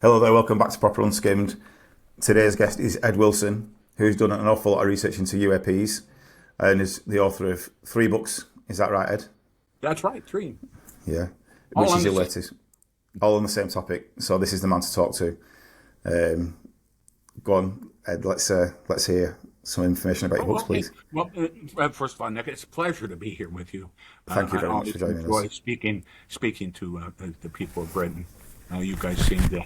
Hello there, welcome back to Proper Unskimmed. Today's guest is Ed Wilson, who's done an awful lot of research into UAPs and is the author of 3 books. Is that right, Ed? That's right, 3. Yeah. All Which on is the your same. latest? All on the same topic. So this is the man to talk to. Um, Go on, Ed. Let's hear some information about your Oh, books, okay. please. Well, first of all, Nick, it's a pleasure to be here with you. Thank you I very much for always joining enjoy us. speaking to the people of Britain. You guys seem to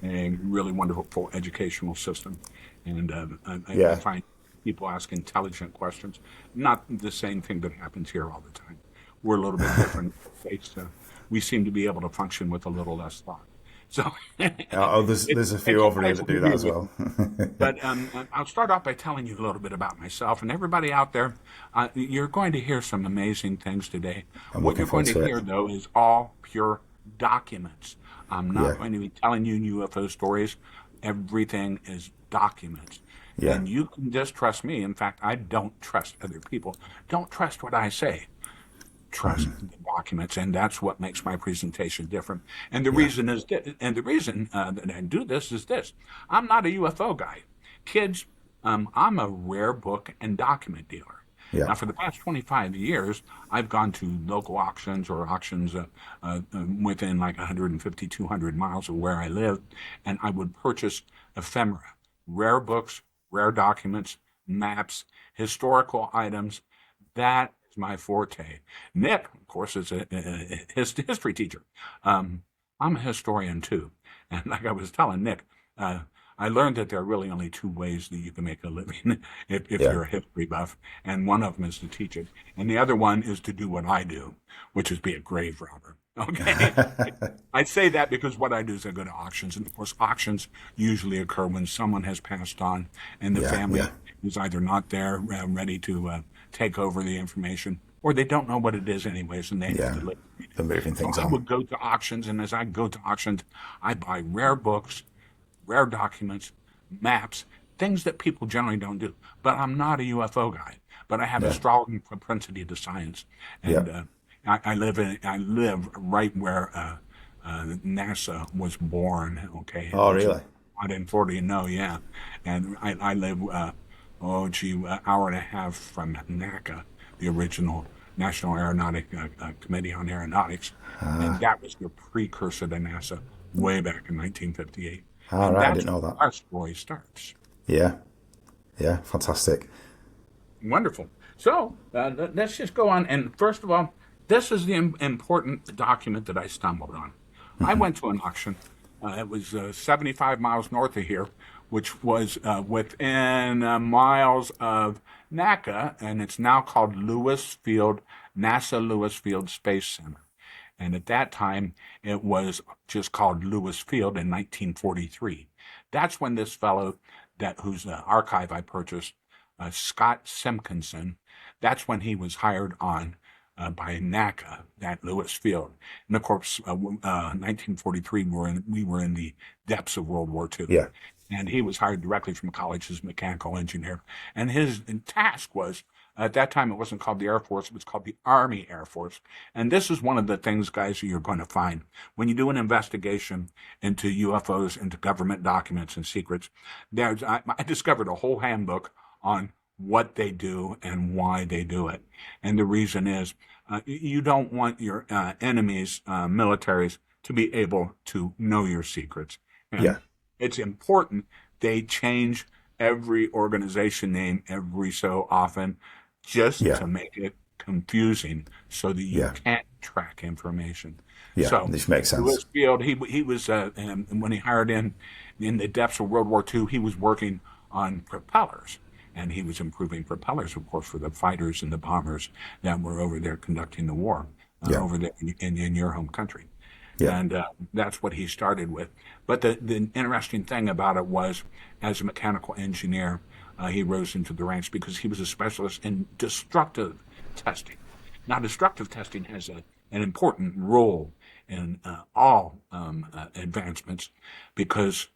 a really wonderful educational system, and I Yeah, find people ask intelligent questions. Not the same thing that happens here all the time. We're a little bit different. We seem to be able to function with a little less thought. So there's a few it's a over here pleasure that to do that be as with well. you. But I'll start off by telling you a little bit about myself and everybody out there. You're going to hear some amazing things today. I'm What looking you're going forward to to it. hear, though, is all pure documents. I'm not Yeah, going to be telling you UFO stories. Everything is documents. yeah, And you can just trust me. In fact, I don't trust other people. Don't trust what I say, trust the documents, and that's what makes my presentation different. And the yeah, reason is and the reason that I do this is this: I'm not a UFO guy, kids. I'm a rare book and document dealer. yeah, Now, for the past 25 years, I've gone to local auctions or auctions within like 150, 200 miles of where I live, and I would purchase ephemera, rare books, rare documents, maps, historical items. That is my forte. Nick, of course, is a history teacher. Um, I'm a historian too. And like I was telling Nick, uh, I learned that there are really only 2 ways that you can make a living if yeah. you're a history buff. And one of them is to teach it. And the other one is to do what I do, which is be a grave robber. Okay. I say that because what I do is I go to auctions. And of course, auctions usually occur when someone has passed on and the Yeah, yeah, family is either not there ready to take over the information, or they don't know what it is anyways, and they have yeah. to liquidate it. They're moving So things I on. would go to auctions, and as I go to auctions, I buy rare books, rare documents, maps, things that people generally don't do. But I'm not a UFO guy, but I have a Yeah, strong propensity to science, yeah. and I live right where NASA was born. Okay, Oh, which is really? out in Florida, yeah, and I live hour and a half from NACA, the original National Aeronautic Committee on Aeronautics, and that was the precursor to NASA way back in 1958. All And right, I that's didn't know where that. our story starts. Yeah, yeah. Fantastic. Wonderful. So let's just go on. And first of all, this is the important document that I stumbled on. I went to an auction. It was 75 miles north of here, which was within miles of NACA, and it's now called Lewis Field, NASA Lewis Field Space Center. And at that time, it was just called Lewis Field in 1943. That's when this fellow, that whose archive I purchased, Scott Simpkinson, that's when he was hired on by NACA at Lewis Field. And of course, 1943, we were in the depths of World War II. Yeah, And he was hired directly from college as a mechanical engineer. And his task was, at that time, it wasn't called the Air Force, it was called the Army Air Force. And this is one of the things, guys, you're going to find when you do an investigation into UFOs, into government documents and secrets. I discovered a whole handbook on what they do and why they do it. And the reason is you don't want your enemies, militaries, to be able to know your secrets. And yeah, it's important they change every organization name every so often just yeah, to make it confusing so that you yeah, can't track information. yeah. So This makes sense. Lewis Field, he was when he hired in the depths of World War II, he was working on propellers. And he was improving propellers, of course, for the fighters and the bombers that were over there conducting the war Yeah, over there in your home country. yeah, And that's what he started with. But the interesting thing about it was, as a mechanical engineer, he rose into the ranks because he was a specialist in destructive testing. Now, destructive testing has an important role in all advancements because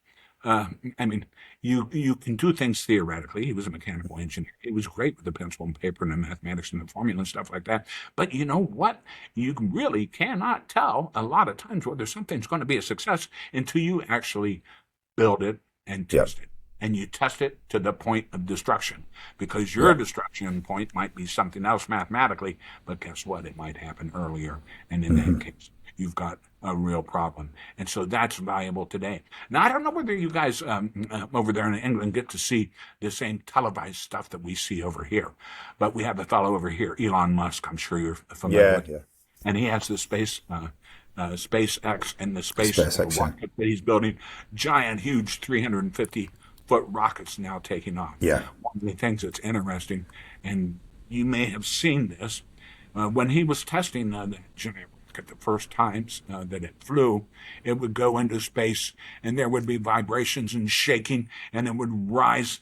I mean, you can do things theoretically. He was a mechanical engineer. He was great with the pencil and paper and the mathematics and the formula and stuff like that. But you know what? You really cannot tell a lot of times whether something's going to be a success until you actually build it and Yeah. test it. And you test it to the point of destruction, because your destruction point might be something else mathematically, but guess what? It might happen earlier. And in that case, you've got a real problem. And so that's valuable today. Now, I don't know whether you guys over there in England get to see the same televised stuff that we see over here, but we have a fellow over here, Elon Musk. I'm sure you're familiar with. Yeah. And he has the SpaceX and the space SpaceX, rocket that he's building, giant, huge 350-foot rockets now taking off. Yeah. One of the things that's interesting, and you may have seen this, when he was testing the giant rocket the first times that it flew, it would go into space and there would be vibrations and shaking, and it would rise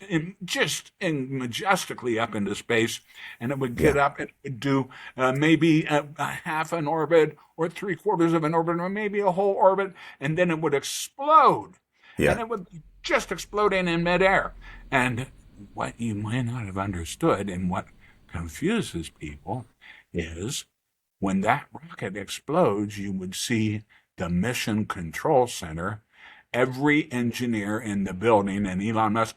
majestically up into space, and it would get up and it would do maybe a half an orbit or 3/4 of an orbit or maybe a whole orbit, and then it would explode. Yeah. And it would just exploding in midair. And what you might not have understood and what confuses people is when that rocket explodes, you would see the Mission Control Center, every engineer in the building, and Elon Musk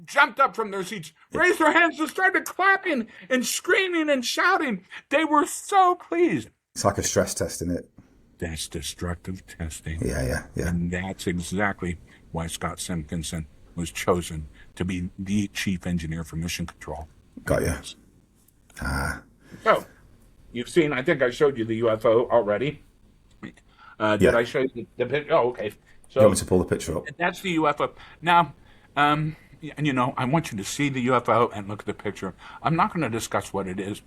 jumped up from their seats, raised their hands, and started clapping and screaming and shouting. They were so pleased. It's like a stress test, isn't it? That's destructive testing. Yeah. And that's exactly why Scott Simpkinson was chosen to be the chief engineer for mission control. Got you. So, you've seen, I think I showed you the UFO already. Did I show you the picture? Oh, okay. So, You want me to pull the picture up? that's the UFO. Now, and I want you to see the UFO and look at the picture. I'm not going to discuss what it is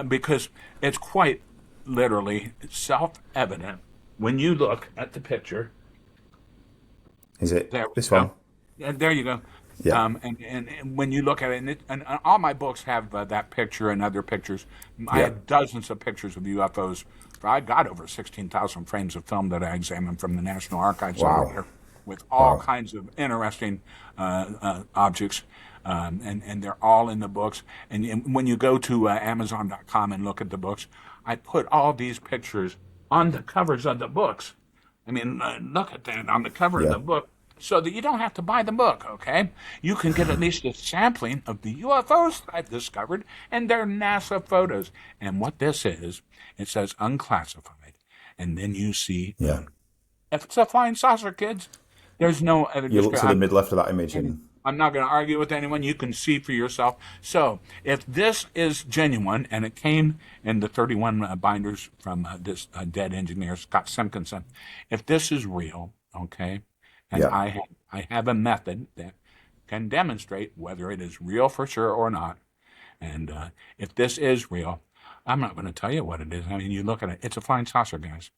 because it's quite literally self-evident when you look at the picture. Is it There, this one? There you go. Yeah. And when you look at it, and all my books have that picture and other pictures. I had dozens of pictures of UFOs. I got over 16,000 frames of film that I examined from the National Archives out there with all kinds of interesting objects. And they're all in the books. And when you go to Amazon.com and look at the books, I put all these pictures on the covers of the books. I mean, look at that on the cover of the book, so that you don't have to buy the book, okay? You can get at least a sampling of the UFOs I've discovered, and they're NASA photos. And what this is, it says unclassified. And then you see, if it's a flying saucer, kids, there's no other You look to the mid left of that image and I'm not going to argue with anyone. You can see for yourself. So if this is genuine, and it came in the 31 binders from this dead engineer, Scott Simpkinson, if this is real, okay, and I have a method that can demonstrate whether it is real for sure or not, and if this is real, I'm not going to tell you what it is. I mean, you look at it, it's a flying saucer, guys.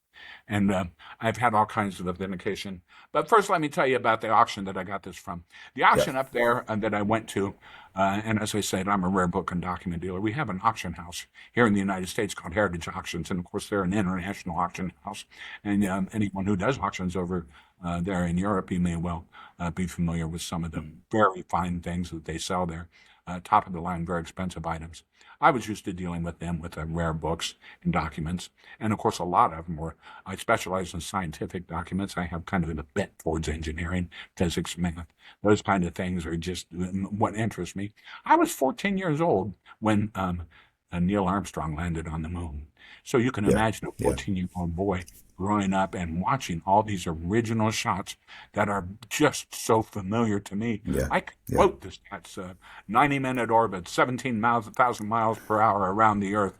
And I've had all kinds of authentication. But first, let me tell you about the auction that I got this from. The auction up there that I went to, and as I said, I'm a rare book and document dealer. We have an auction house here in the United States called Heritage Auctions. And of course, they're an international auction house. And anyone who does auctions over there in Europe, you may well be familiar with some of the very fine things that they sell there. Top of the line, very expensive items. I was used to dealing with them with rare books and documents. And of course, a lot of them were, I specialize in scientific documents. I have kind of a bent towards engineering, physics, math. Those kind of things are just what interests me. I was 14 years old when Neil Armstrong landed on the moon. So you can imagine a 14-year-old boy growing up and watching all these original shots that are just so familiar to me. I could quote the stats, 90-minute orbit, 1,000 miles per hour around the Earth,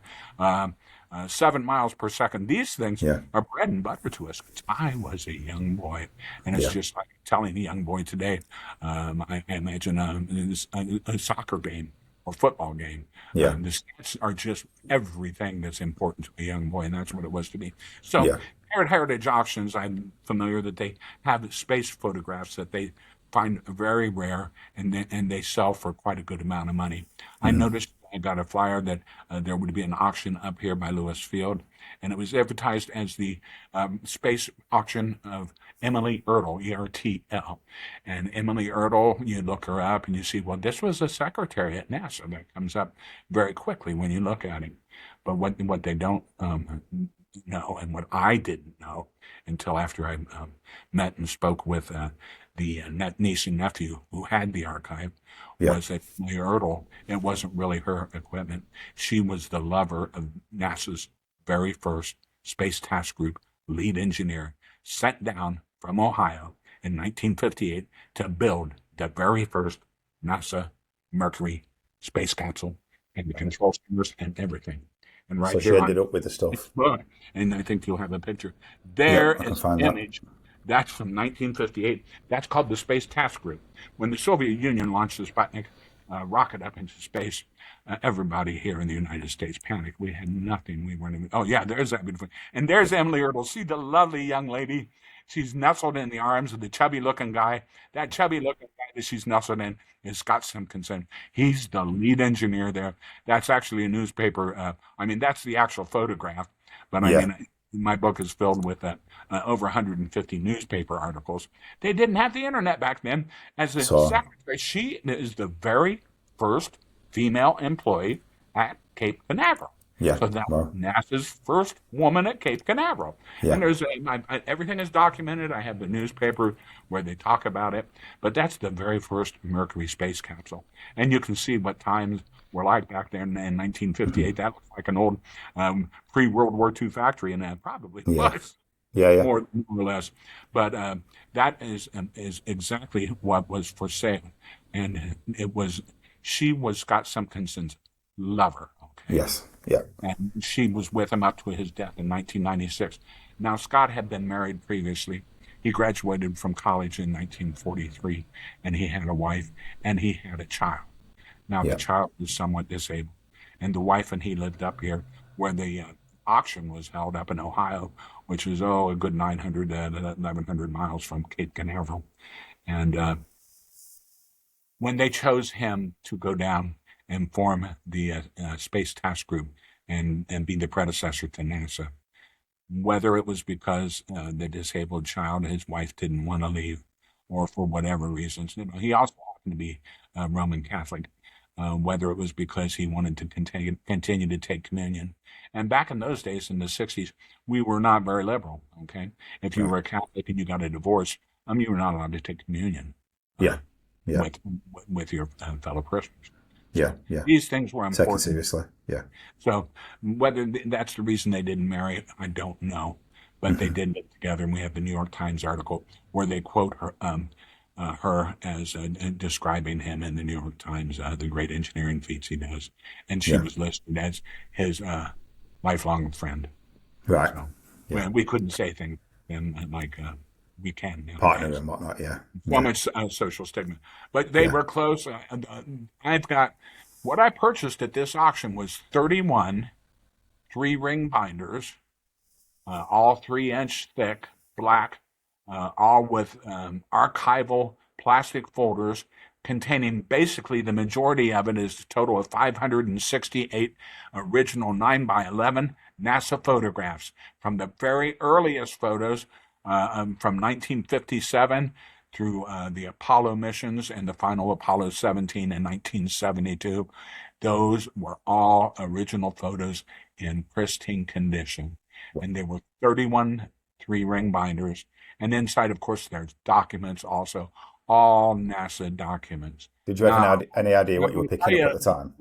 7 miles per second. These things are bread and butter to us. I was a young boy, and it's just like telling a young boy today, I imagine a soccer game or football game. The stats are just everything that's important to a young boy, and that's what it was to me. So at Heritage Auctions, I'm familiar that they have space photographs that they find very rare, and they sell for quite a good amount of money. I noticed I got a flyer that there would be an auction up here by Lewis Field, and it was advertised as the space auction of Emily Ertl, ERTL. And Emily Ertl, you look her up and you see, well, this was a secretary at NASA. That comes up very quickly when you look at him. But what they don't know, and what I didn't know until after I met and spoke with the niece and nephew who had the archive, was that Emily Ertl, it wasn't really her equipment. She was the lover of NASA's very first Space Task Group lead engineer, sent down from Ohio in 1958 to build the very first NASA Mercury space capsule and the control centers and everything. And right So she here ended up with the stuff. and I think you'll have a picture. There I can is find an that. image. That's from 1958. That's called the Space Task Group. When the Soviet Union launched the Sputnik rocket up into space, everybody here in the United States panicked. We had nothing. We weren't even. Oh yeah, there's that beautiful. And there's Emily Ertl. See the lovely young lady. She's nestled in the arms of the chubby-looking guy. That chubby-looking guy that she's nestled in is Scott Simpkinson. He's the lead engineer there. That's actually a newspaper. I mean, that's the actual photograph. But I mean, my book is filled with over 150 newspaper articles. They didn't have the internet back then. As a secretary, she is the very first female employee at Cape Canaveral. Yeah. So that was NASA's first woman at Cape Canaveral. Yeah. And there's everything is documented. I have the newspaper where they talk about it. But that's the very first Mercury space capsule. And you can see what times were like back then in 1958. That looks like an old pre-World War II factory, and that probably was. More or less. But that is exactly what was for sale. And she was Scott Simpkinson's lover. Okay. Yes. Yeah. And she was with him up to his death in 1996. Now, Scott had been married previously. He graduated from college in 1943, and he had a wife, and he had a child. Now, the child was somewhat disabled, and the wife and he lived up here where the auction was held up in Ohio, which is, a good 900 to 1,100 miles from Cape Canaveral. And when they chose him to go down and form the Space Task Group and be the predecessor to NASA, whether it was because the disabled child, his wife didn't want to leave, or for whatever reasons. He also happened to be Roman Catholic, whether it was because he wanted to continue to take communion. And back in those days, in the 60s, we were not very liberal, okay? If you were a Catholic and you got a divorce, you were not allowed to take communion with your fellow Christians. Yeah. These things were important. Taken seriously. Yeah. So whether that's the reason they didn't marry, I don't know. But they did get together, and we have the New York Times article where they quote her as describing him in the New York Times, the great engineering feats he does. And she was listed as his lifelong friend. Right. So, we couldn't say things like we can now. Partner and whatnot, Much social stigma. But they were close. I've got, what I purchased at this auction was 31 3-ring binders, all 3-inch thick, black, all with archival plastic folders containing basically the majority of it is a total of 568 original 9x11 NASA photographs from the very earliest photos from 1957 through the Apollo missions and the final Apollo 17 in 1972. Those were all original photos in pristine condition. And there were 31 3-ring binders. And inside, of course, there's documents also, all NASA documents. Did you have any idea what you were picking up at the time?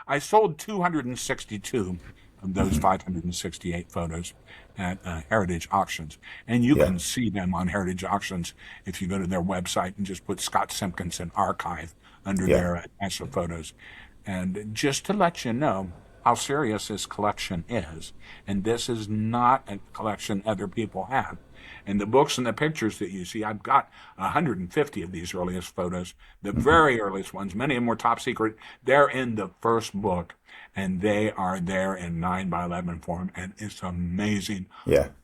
I sold 262 of those 568 photos at Heritage Auctions. And you can see them on Heritage Auctions if you go to their website and just put Scott Simpkinson Archive under their NASA photos. And just to let you know how serious this collection is, and this is not a collection other people have. And the books and the pictures that you see, I've got 150 of these earliest photos, the very earliest ones. Many of them were top secret. They're in the first book, and they are there in 9x11 form, and it's amazing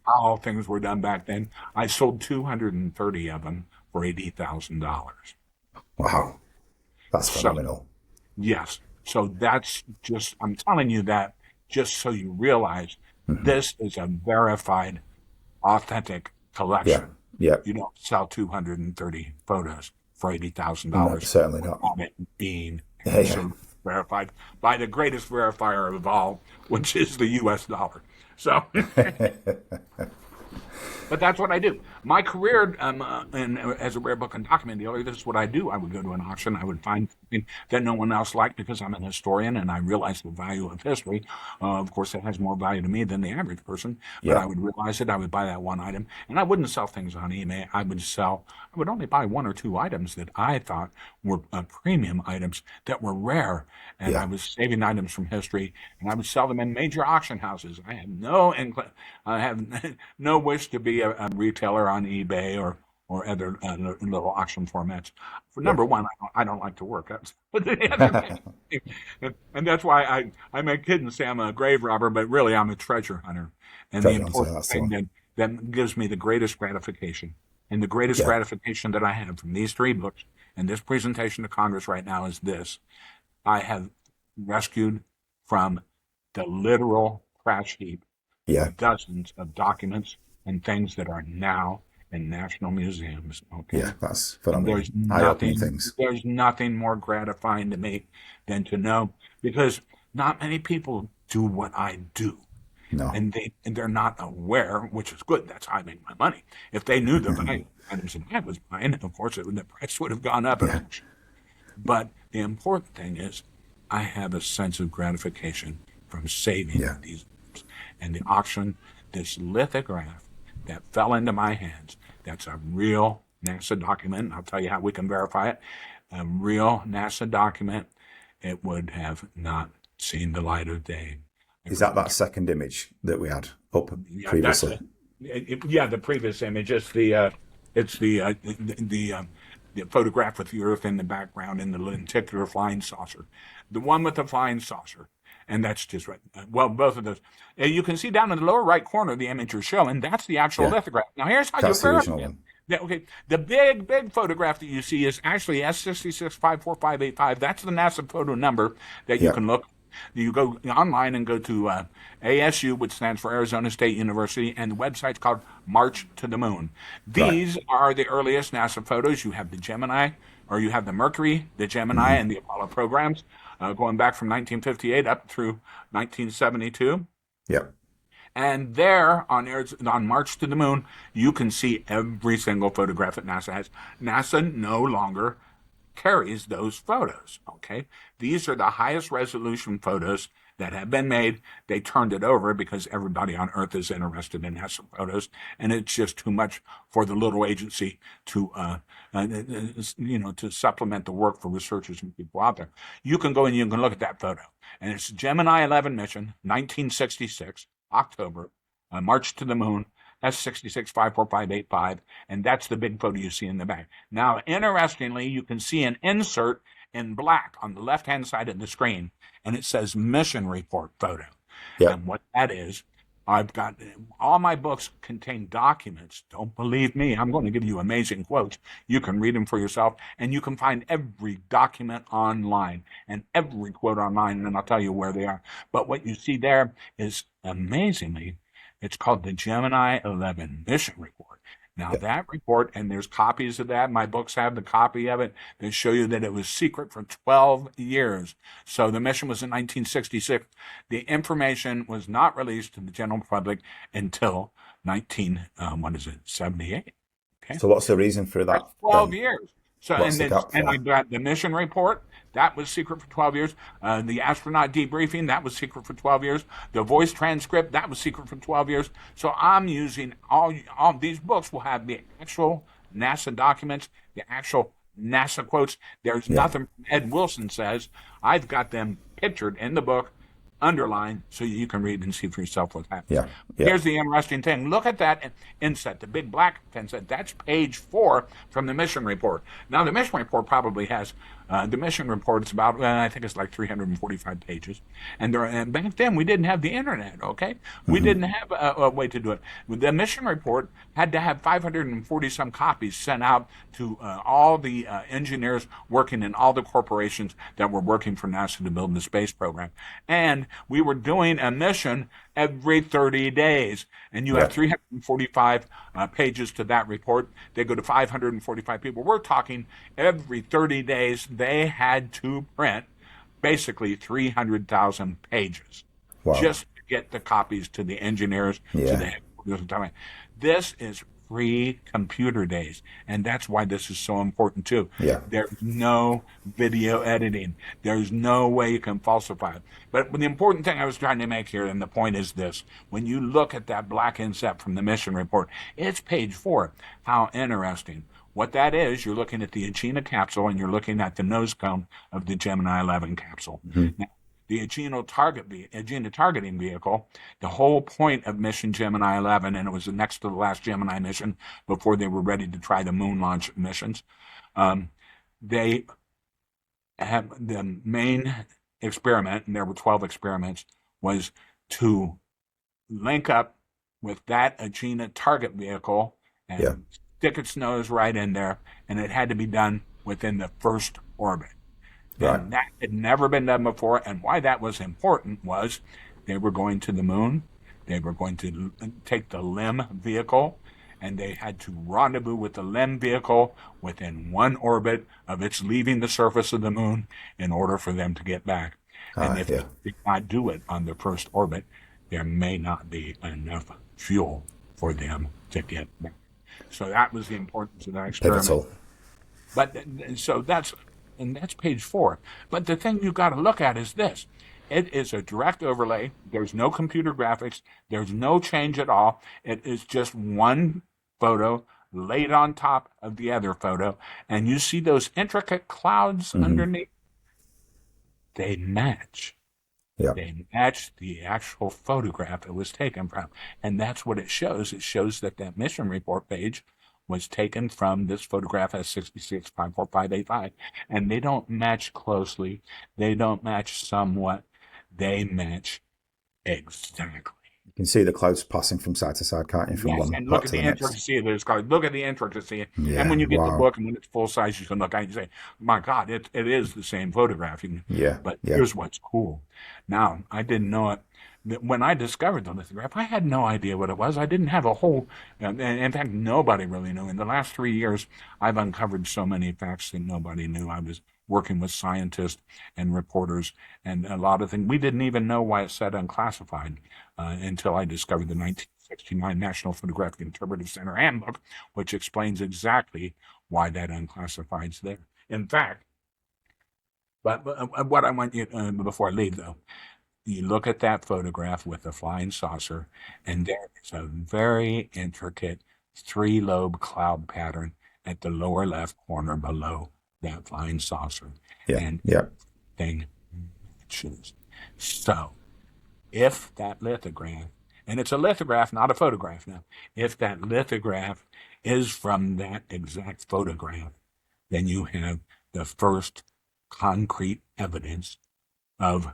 how things were done back then. I sold 230 of them for $80,000. Wow. That's phenomenal. Yes. So that's just, I'm telling you that just so you realize this is a verified, authentic Yeah. collection. Yeah. You don't sell 230 photos for No, $80,000 certainly not. without it being Yeah. Yeah. verified by the greatest verifier of all, which is the US dollar. So, but that's what I do. My career as a rare book and document dealer, this is what I do. I would go to an auction. I would find something that no one else liked because I'm an historian and I realize the value of history. Of course, it has more value to me than the average person, but I Yeah. would realize it. I would buy that one item and I wouldn't sell things on eBay. I would only buy one or two items that I thought were premium items that were rare. And I Yeah. was saving items from history and I would sell them in major auction houses. I have no wish to be a retailer on eBay or other little auction formats. For Yeah. number one, I don't like to work. That's the other thing. And that's why I make kids and say I'm a grave robber, but really I'm a treasure hunter. And the Treasure hunter, important that's the thing one. that gives me the greatest gratification, and the greatest Yeah. gratification that I have from these three books and this presentation to Congress right now is this: I have rescued from the literal crash heap Yeah. dozens of documents and things that are now in national museums. Okay. Yeah. That's And phenomenal. Eye-opening things. there's nothing more gratifying to me than to know, because not many people do what I do. No. And they're not aware, which is good. That's how I make my money. If they knew the value of items that I was buying, of course, the price would have gone up. Yeah. But the important thing is, I have a sense of gratification from saving Yeah. these, and the auction, this lithograph that fell into my hands. That's a real NASA document. I'll tell you how we can verify it. A real NASA document. It would have not seen the light of day. Is that second image that we had up Yeah, previously? yeah, the previous image is the photograph with the Earth in the background and the lenticular flying saucer. The one with the flying saucer, and that's just right. Well, both of those. You can see down in the lower right corner the image you're showing. That's the actual Yeah. lithograph. Now here's how That's you the verify original it. one. Okay, the big photograph that you see is actually S66545585. That's the NASA photo number that you Yeah. can look. You go online and go to ASU, which stands for Arizona State University, and the website's called March to the Moon. Right. These are the earliest NASA photos. You have the Gemini, or you have the Mercury, the Gemini, and the Apollo programs, going back from 1958 up through 1972. Yeah. And there on March to the Moon, you can see every single photograph that NASA has. NASA no longer carries those photos. Okay, these are the highest resolution photos that have been made. They turned it over because everybody on Earth is interested in NASA photos, and it's just too much for the little agency to to supplement the work for researchers and people out there. You can go and you can look at that photo, and it's Gemini 11 mission, 1966, October, March to the Moon. S66545585, and that's the big photo you see in the back. Now, interestingly, you can see an insert in black on the left-hand side of the screen, and it says mission report photo. Yeah. And what that is, I've got all my books contain documents. Don't believe me. I'm going to give you amazing quotes. You can read them for yourself, and you can find every document online and every quote online, and I'll tell you where they are. But what you see there is amazingly, it's called the Gemini 11 mission report. Now that report, and there's copies of that. My books have the copy of it. They show you that it was secret for 12 years. So the mission was in 1966. The information was not released to the general public until 78. Okay. So what's the reason for that? That's 12 then? years. So What's the gap and for? I got the mission report. That was secret for 12 years. The astronaut debriefing, that was secret for 12 years. The voice transcript, that was secret for 12 years. So I'm using all these books will have the actual NASA documents, the actual NASA quotes. There's nothing Ed Wilson says. I've got them pictured in the book, underlined, so you can read and see for yourself what's happening. Yeah. Yeah. Here's the interesting thing. Look at that inset, the big black inset. That's page 4 from the mission report. Now, the mission report probably has, the mission report is about, I think it's like 345 pages. And back then, we didn't have the internet, okay? We didn't have a way to do it. The mission report had to have 540 some copies sent out to all the engineers working in all the corporations that were working for NASA to build the space program. And we were doing a mission every 30 days. And you have 345 pages to that report. They go to 545 people. We're talking every 30 days they had to print basically 300,000 pages just to get the copies to the engineers, to the headquarters. This is free computer days, and that's why this is so important too. There's no video editing. There's no way you can falsify it. But the important thing I was trying to make here, and the point is this: when you look at that black inset from the mission report, it's page 4. How interesting. What that is, you're looking at the Agena capsule, and you're looking at the nose cone of the Gemini 11 capsule. Now, the Agena targeting vehicle, the whole point of mission Gemini 11, and it was next to the last Gemini mission before they were ready to try the moon launch missions, they have the main experiment, and there were 12 experiments, was to link up with that Agena target vehicle and stick its nose right in there, and it had to be done within the first orbit. And that had never been done before, and why that was important was they were going to the moon, they were going to take the LEM vehicle, and they had to rendezvous with the LEM vehicle within one orbit of its leaving the surface of the moon in order for them to get back. And if they did not do it on the first orbit, there may not be enough fuel for them to get back. So that was the importance of that experiment. Pivotal. But so that's page 4. But the thing you've got to look at is this. It is a direct overlay. There's no computer graphics. There's no change at all. It is just one photo laid on top of the other photo. And you see those intricate clouds underneath? They match. They match the actual photograph it was taken from. And that's what it shows. It shows that that mission report page was taken from this photograph S66-54585. And they don't match closely. They don't match somewhat. They match exactly. You can see the clouds passing from side to side, can't you? From one and look part at to the intricacy of this card. Look at the intricacy. Yeah, and when you get the book and when it's full size, you can look at it and say, my God, it is the same photograph. But here's what's cool. Now, I didn't know it. When I discovered the lithograph, I had no idea what it was. I didn't have a whole, in fact, nobody really knew. In the last 3 years, I've uncovered so many facts that nobody knew. I was working with scientists and reporters and a lot of things. We didn't even know why it said unclassified until I discovered the 1969 National Photographic Interpretive Center Handbook, which explains exactly why that unclassified's there. In fact, but what I want you, before I leave though, you look at that photograph with the flying saucer, and there is a very intricate 3-lobe cloud pattern at the lower left corner below that flying saucer. And thing matches. So, if that lithograph, and it's a lithograph, not a photograph now, if that lithograph is from that exact photograph, then you have the first concrete evidence of,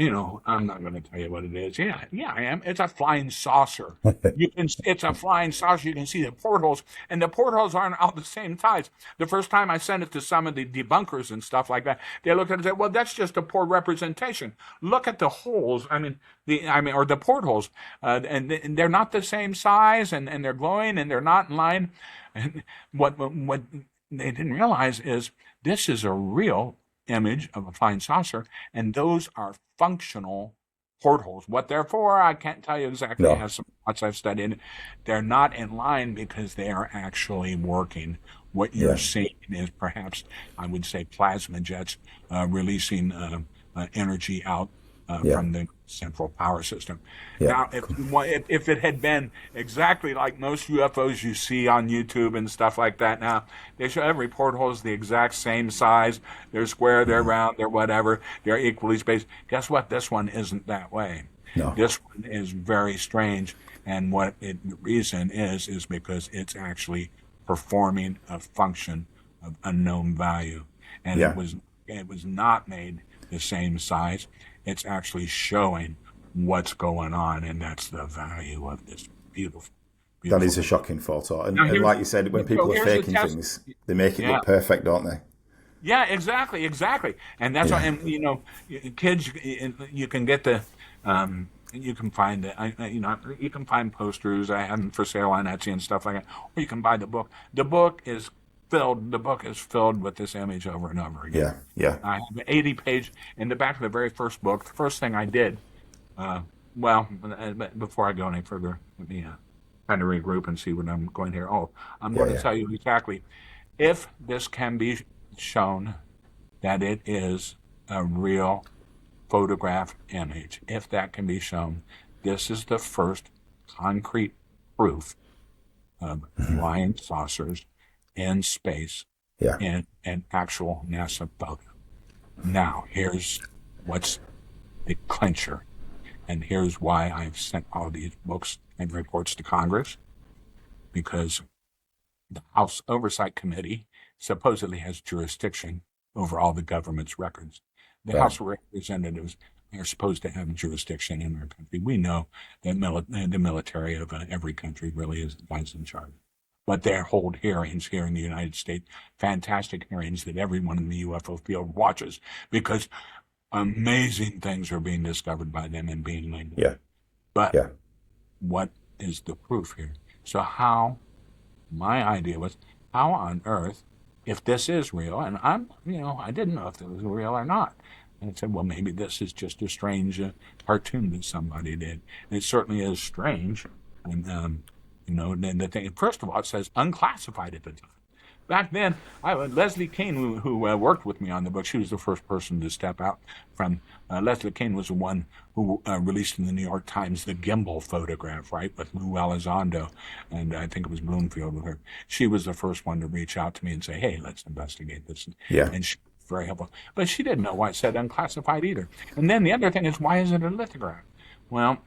I'm not going to tell you what it is. Yeah, I am. It's a flying saucer. It's a flying saucer. You can see the portholes, and the portholes aren't all the same size. The first time I sent it to some of the debunkers and stuff like that, they looked at it and said, "Well, that's just a poor representation. Look at the holes. Or the portholes, and they're not the same size, and they're glowing, and they're not in line." And what they didn't realize is this is a real image of a flying saucer, and those are functional portholes. What they're for, I can't tell you exactly. I have some thoughts I've studied. They're not in line because they are actually working. What you're seeing is perhaps, I would say, plasma jets releasing energy out from the central power system. Now, if it had been exactly like most UFOs you see on YouTube and stuff like that now, they show every porthole is the exact same size. They're square, they're round, they're whatever. They're equally spaced. Guess what? This one isn't that way. This one is very strange. And the reason is because it's actually performing a function of unknown value. And it was not made the same size. It's actually showing what's going on, and that's the value of this beautiful That beautiful. is a shocking photo. Now And here's like you said, when so people are here's the faking test. things, they make it Yeah. look perfect, don't they? Yeah, exactly, and that's why. Yeah. And kids, you can get the, you can find the, you can find posters. I have them for sale on Etsy and stuff like that, or you can buy the book. The book is filled. The book is filled with this image over and over again. Yeah. Yeah. I have an 80-page in the back of the very first book. The first thing I did, uh, well, before I go any further, let me kind of regroup and see what I'm going here. Oh, I'm Yeah. going to Yeah. tell you exactly if this can be shown that it is a real photograph image. If that can be shown, this is the first concrete proof of flying saucers in space Yeah. in an actual NASA photo. Now, here's what's the clincher, and here's why I've sent all these books and reports to Congress, because the House Oversight Committee supposedly has jurisdiction over all the government's records. The Right. House of Representatives are supposed to have jurisdiction in our country. We know that the military of every country really is the guys in charge. But they hold hearings here in the United States, fantastic hearings that everyone in the UFO field watches because amazing things are being discovered by them and being laid. Yeah. But Yeah. what is the proof here? So my idea was, how on earth, if this is real, and I didn't know if it was real or not. And I said, well, maybe this is just a strange cartoon that somebody did. And it certainly is strange. And, then the thing, first of all, it says unclassified at the time. Back then, Leslie Kane, who worked with me on the book, she was the first person to step out from. Leslie Kane was the one who released in the New York Times the gimbal photograph, right, with Lou Elizondo, and I think it was Bloomfield with her. She was the first one to reach out to me and say, hey, let's investigate this. Yeah. And she was very helpful. But she didn't know why it said unclassified either. And then the other thing is, why is it a lithograph? Well,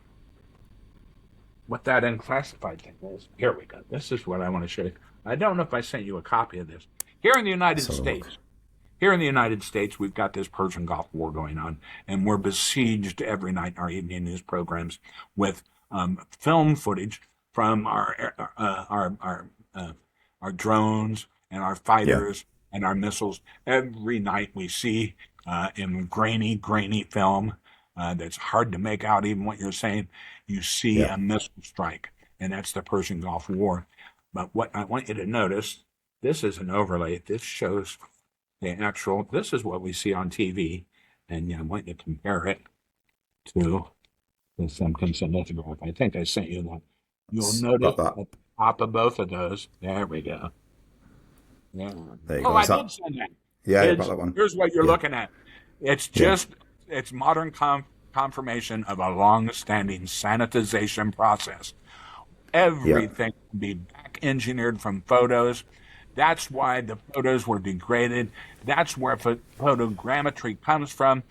what that unclassified thing is, here we go. This is what I want to show you. I don't know if I sent you a copy of this. Here in the United States, we've got this Persian Gulf War going on, and we're besieged every night in our evening news programs with film footage from our drones and our fighters and our missiles. Every night we see in grainy film that's hard to make out even what you're saying. You see a missile strike, and that's the Persian Gulf War. But what I want you to notice, this is an overlay. This shows this is what we see on TV. And I want you to compare it to the Simpkinson lithograph. I think I sent you that. You'll notice at the top of both of those, there we go. Yeah. There you go. I did send that. Yeah, about that one. Here's what you're looking at. It's it's modern confirmation of a long-standing sanitization process. Everything can be back engineered from photos. That's why the photos were degraded. That's where photogrammetry comes from.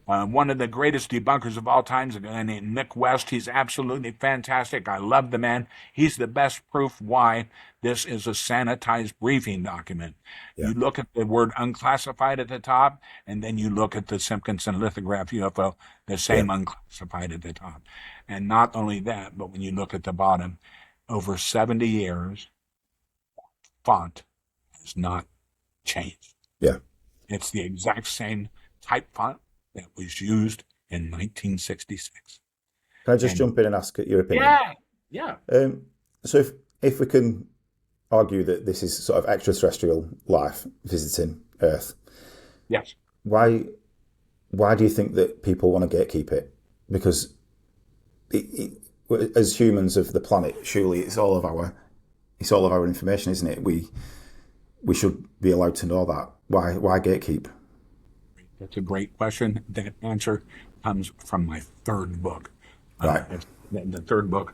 One of the greatest debunkers of all time is a guy named Nick West. He's absolutely fantastic. I love the man. He's the best proof why this is a sanitized briefing document. Yeah. You look at the word unclassified at the top, and then you look at the Simpkinson lithograph UFO, the same unclassified at the top. And not only that, but when you look at the bottom, over 70 years, font has not changed. Yeah. It's the exact same type font that was used in 1966. Can I just jump in and ask your opinion? Yeah. So if we can argue that this is sort of extraterrestrial life visiting Earth, yes. Why do you think that people want to gatekeep it? Because as humans of the planet, surely it's all of our information, isn't it? We should be allowed to know that. Why gatekeep? That's a great question. That answer comes from my third book. Right. The third book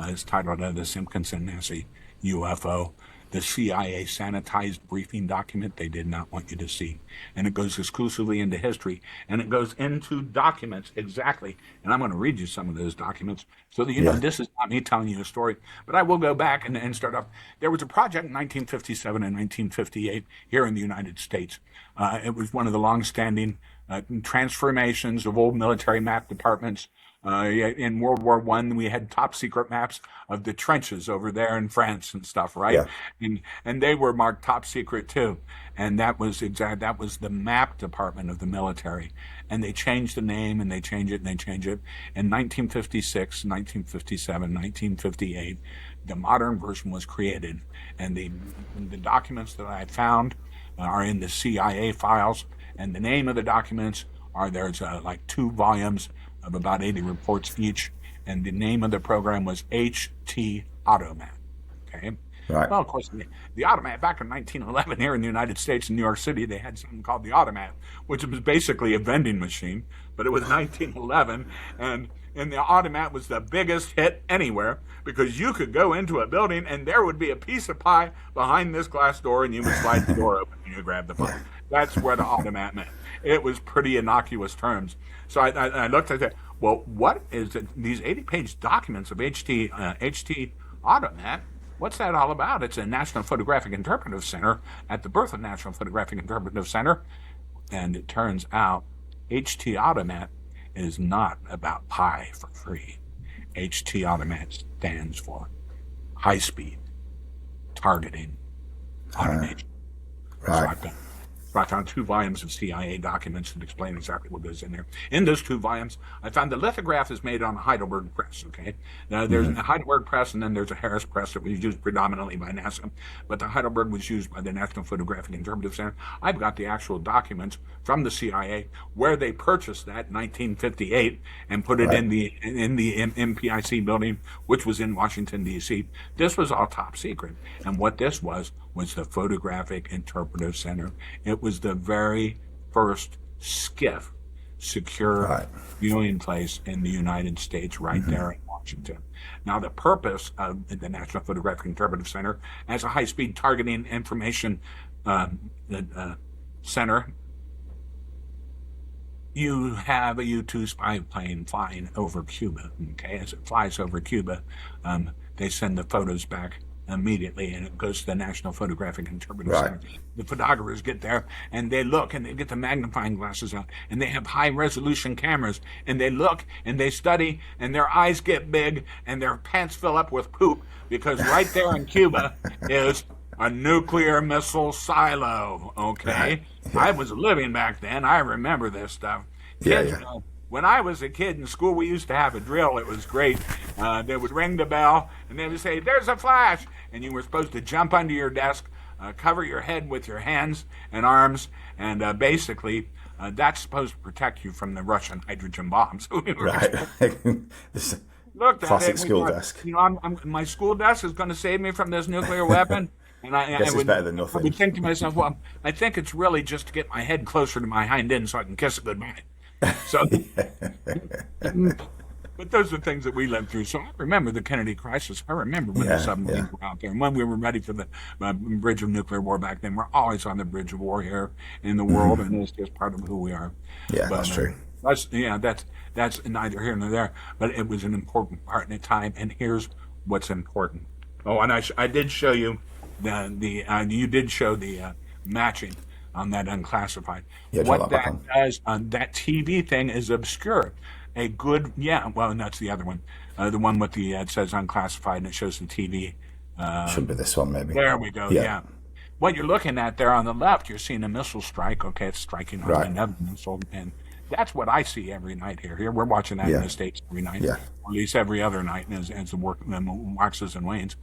is titled The Simpkinson NASA UFO, the CIA sanitized briefing document they did not want you to see. And it goes exclusively into history, and it goes into documents exactly. And I'm going to read you some of those documents so that you know this is not me telling you a story. But I will go back and start off. There was a project in 1957 and 1958 here in the United States. It was one of the long-standing transformations of old military map departments. In World War One, we had top secret maps of the trenches over there in France and stuff, right? Yeah. And they were marked top secret too. And that was the map department of the military. And they changed the name, and they change it, and they change it. In 1956, 1957, 1958, the modern version was created, and the documents that I found are in the CIA files. And the name of the documents there's like 2 volumes of about 80 reports each, and the name of the program was HT Automat. Okay. Right. Well, of course, the Automat back in 1911 here in the United States, in New York City, they had something called the Automat, which was basically a vending machine, but it was 1911, and the Automat was the biggest hit anywhere, because you could go into a building and there would be a piece of pie behind this glass door, and you would slide the door open and you grab the pie. That's where the Automat meant. It was pretty innocuous terms. So I looked at that. Well, what is it? These 80-page documents of HT Automat? What's that all about? It's a National Photographic Interpretive Center at the birth of National Photographic Interpretive Center. And it turns out HT Automat is not about pie for free. HT Automat stands for high speed targeting automation. Right. So I found 2 volumes of CIA documents that explain exactly what goes in there. In those 2 volumes, I found the lithograph is made on a Heidelberg press, okay? Now, there's a Heidelberg press, and then there's a Harris press that was used predominantly by NASA, but the Heidelberg was used by the National Photographic Interpretive Center. I've got the actual documents from the CIA where they purchased that in 1958 and put it in the NPIC building, which was in Washington, D.C. This was all top secret. And what this was the Photographic Interpretive Center. It was the very first SCIF, secure viewing place in the United States, right there in Washington. Now, the purpose of the National Photographic Interpretive Center as a high-speed targeting information center, you have a U-2 spy plane flying over Cuba. Okay, as it flies over Cuba, they send the photos back immediately, and it goes to the National Photographic Interpretive Center. The photographers get there, and they look, and they get the magnifying glasses out, and they have high-resolution cameras, and they look, and they study, and their eyes get big, and their pants fill up with poop, because right there in Cuba is a nuclear missile silo, okay? I was living back then. I remember this stuff. Kids, when I was a kid in school, we used to have a drill. It was great. They would ring the bell, and they would say, "There's a flash," and you were supposed to jump under your desk, cover your head with your hands and arms, and basically that's supposed to protect you from the Russian hydrogen bombs. Look, classic school desk. You know, my school desk is going to save me from this nuclear weapon. And I guess it's better than nothing. I would think to myself, well, I think it's really just to get my head closer to my hind end so I can kiss it goodbye. So, but those are things that we lived through. So I remember the Kennedy crisis. I remember when the submarines were out there. And when we were ready for the bridge of nuclear war back then, we're always on the bridge of war here in the world, and it's just part of who we are. Yeah, but, that's true. That's neither here nor there, but it was an important part in the time. And here's what's important. Oh, and I did show you you did show the matching on that unclassified. Yeah, what that does on that TV thing is obscure. And that's the other one. The one with it says unclassified and it shows the TV. Should be this one, maybe. There we go, yeah. What you're looking at there on the left, you're seeing a missile strike. Okay, it's striking on another missile. And that's what I see every night here. Here, we're watching that in the States every night, or at least every other night as the work waxes and wanes.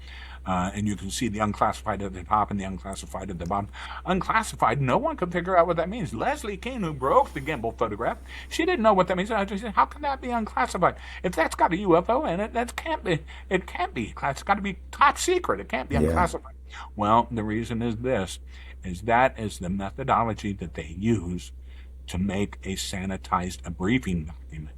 And you can see the unclassified at the top and the unclassified at the bottom. Unclassified, no one could figure out what that means. Leslie Kean, who broke the gimbal photograph, she didn't know what that means. I just said, how can that be unclassified? If that's got a UFO in it, it can't be. It's got to be top secret. It can't be unclassified. Well, the reason is this, that is the methodology that they use to make a sanitized briefing document.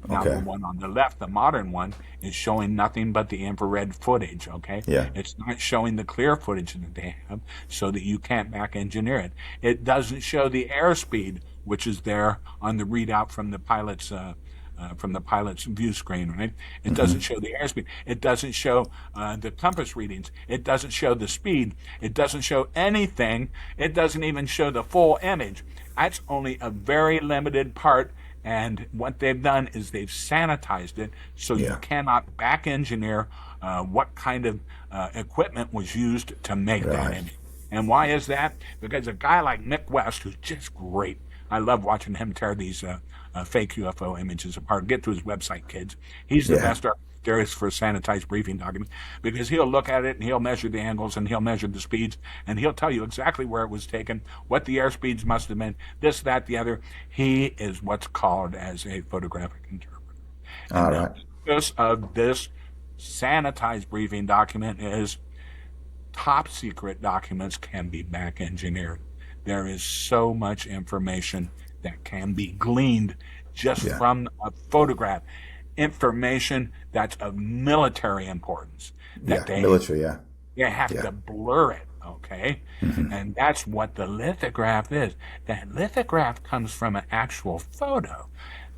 Now, the one on the left, the modern one, is showing nothing but the infrared footage, okay? Yeah. It's not showing the clear footage that they have so that you can't back engineer it. It doesn't show the airspeed, which is there on the readout from the pilot's from the pilot's view screen, right? It doesn't show the airspeed. It doesn't show the compass readings. It doesn't show the speed. It doesn't show anything. It doesn't even show the full image. That's only a very limited part. And what they've done is they've sanitized it so you cannot back engineer what kind of equipment was used to make that image. And why is that? Because a guy like Mick West, who's just great, I love watching him tear these fake UFO images apart. Get to his website, kids. He's the best architect there is for sanitized briefing documents, because he'll look at it and he'll measure the angles and he'll measure the speeds and he'll tell you exactly where it was taken, what the airspeeds must have been, this, that, the other. He is what's called as a photographic interpreter. All right. The purpose of this sanitized briefing document is top secret documents can be back engineered. There is so much information that can be gleaned just from a photograph. Information that's of military importance. That they have to blur it, okay? And that's what the lithograph is. That lithograph comes from an actual photo.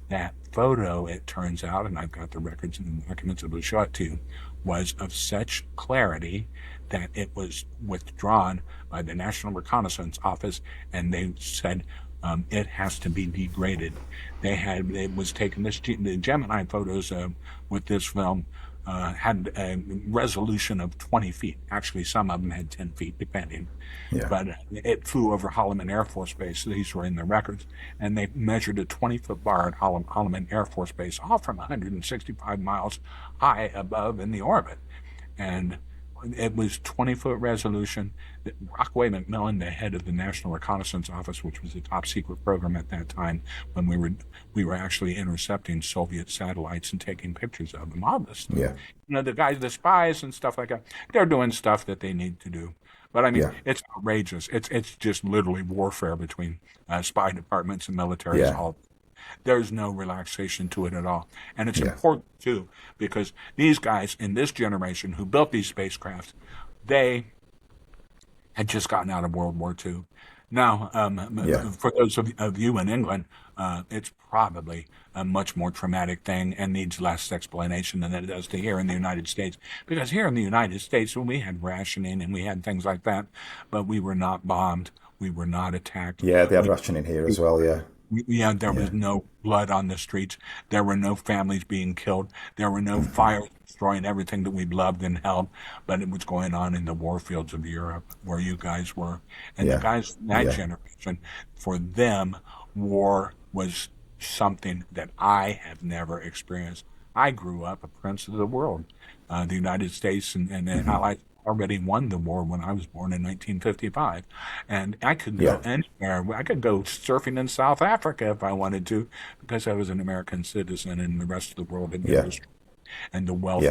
That photo, it turns out, and I've got the records and the documents that will show it to you, was of such clarity that it was withdrawn by the National Reconnaissance Office, and they said it has to be degraded. It was taken, the Gemini photos with this film had a resolution of 20 feet. Actually, some of them had 10 feet, depending. But it flew over Holloman Air Force Base. These were in the records. And they measured a 20-foot bar at Holloman Air Force Base, all from 165 miles high above in the orbit. And it was 20-foot resolution. Rockaway McMillan, the head of the National Reconnaissance Office, which was a top secret program at that time, when we were actually intercepting Soviet satellites and taking pictures of them. All this stuff. You know, the guys, the spies and stuff like that, they're doing stuff that they need to do. But I mean, it's outrageous. It's just literally warfare between spy departments and militaries. There's no relaxation to it at all. And it's important, too, because these guys in this generation who built these spacecraft, they had just gotten out of World War II. Now, for those of you in England, it's probably a much more traumatic thing and needs less explanation than it does to here in the United States. Because here in the United States, when we had rationing and we had things like that, but we were not bombed, we were not attacked. Yeah, they had rationing here as well, There was no blood on the streets. There were no families being killed. There were no fires destroying everything that we loved and held. But it was going on in the war fields of Europe, where you guys were. And the guys in that generation, for them, war was something that I have never experienced. I grew up a prince of the world. The United States and the Allies already won the war when I was born in 1955. And I could go anywhere. I could go surfing in South Africa if I wanted to, because I was an American citizen and the rest of the world had industry. And the wealth,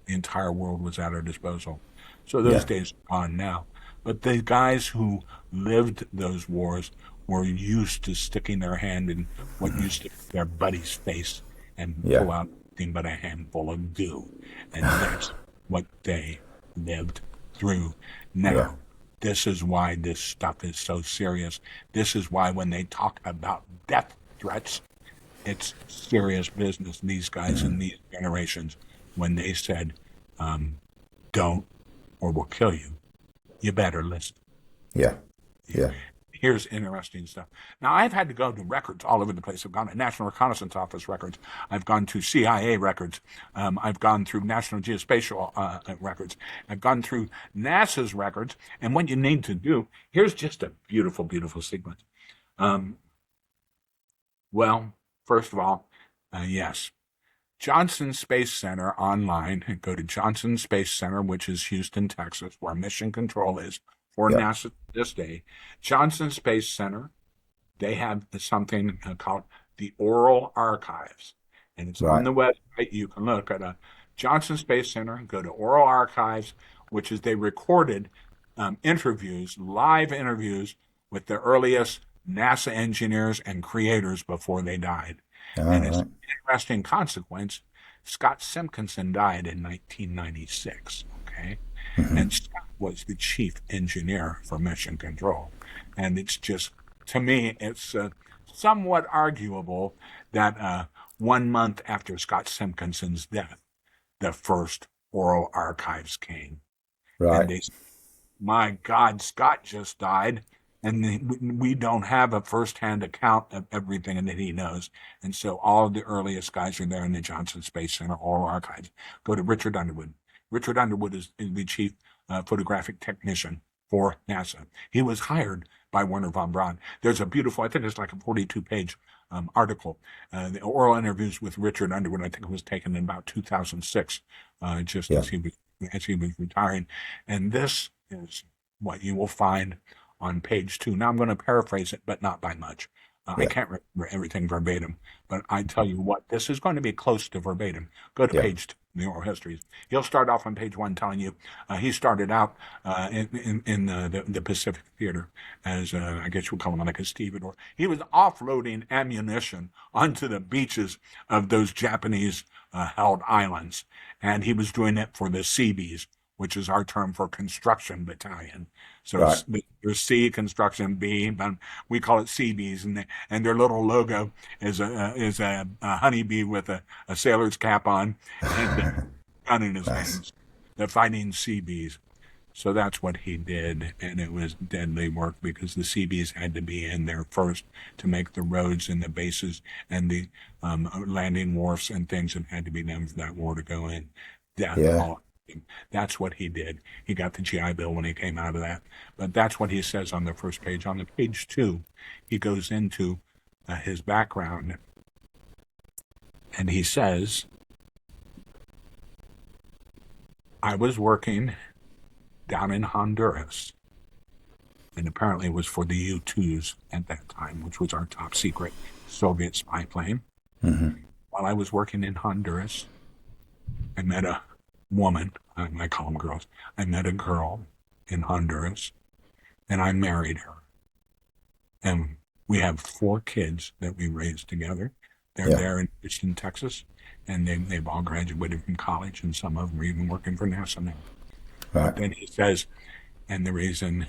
the entire world was at our disposal. So those days are gone now. But the guys who lived those wars were used to sticking their hand in what used to be their buddy's face and pull out nothing but a handful of goo. And that's what they lived through. Now, this is why this stuff is so serious. This is why when they talk about death threats, it's serious business. These guys in these generations, when they said, don't or we'll kill you, you better listen. Here's interesting stuff. Now, I've had to go to records all over the place. I've gone to National Reconnaissance Office records. I've gone to CIA records. I've gone through National Geospatial records. I've gone through NASA's records. And what you need to do, here's just a beautiful, beautiful sequence. Well, first of all, yes. Johnson Space Center online. Go to Johnson Space Center, which is Houston, Texas, where Mission Control is. For NASA this day, Johnson Space Center, they have something called the Oral Archives. And it's on the website. You can look at Johnson Space Center, go to Oral Archives, which is they recorded interviews, live interviews with the earliest NASA engineers and creators before they died. And it's an interesting consequence. Scott Simpkinson died in 1996, okay? And Scott was the chief engineer for Mission Control. And it's just, to me, it's somewhat arguable that 1 month after Scott Simpkinson's death, the first oral archives came. And Right. they, my God, Scott just died, and we don't have a firsthand account of everything that he knows. And so all of the earliest guys are there in the Johnson Space Center oral archives. Go to Richard Underwood. Richard Underwood is the chief photographic technician for NASA. He was hired by Werner von Braun. There's a beautiful, I think it's like a 42-page article, the oral interviews with Richard Underwood. I think it was taken in about 2006, just Yeah. as he was retiring. And this is what you will find on page 2. Now I'm going to paraphrase it, but not by much. I Yeah. can't remember everything verbatim, but I tell you what, this is going to be close to verbatim. Go to Yeah. page 2, the oral histories. He'll start off on page 1 telling you he started out in the Pacific Theater as, I guess you'll call him like a stevedore. He was offloading ammunition onto the beaches of those Japanese held islands, and he was doing it for the Seabees, which is our term for construction battalion. So Right. there's C, construction, B, but we call it Seabees, and their little logo is a honeybee with a sailor's cap on and a gun in his Nice. hands. The fighting Seabees. So that's what he did, and it was deadly work because the Seabees had to be in there first to make the roads and the bases and the landing wharfs and things that had to be done for that war to go in. Death, Yeah. all. That's what he did. He got the GI Bill when he came out of that. But that's what he says on the first page. On the page 2, he goes into his background, and he says, I was working down in Honduras, and apparently it was for the U-2s at that time, which was our top secret Soviet spy plane. Mm-hmm. While I was working in Honduras, I met a woman, I call them girls. I met a girl in Honduras, and I married her. And we have 4 kids that we raised together. They're Yeah. there in Houston, Texas, and they've all graduated from college, and some of them are even working for NASA now. Right. Then he says, and the reason,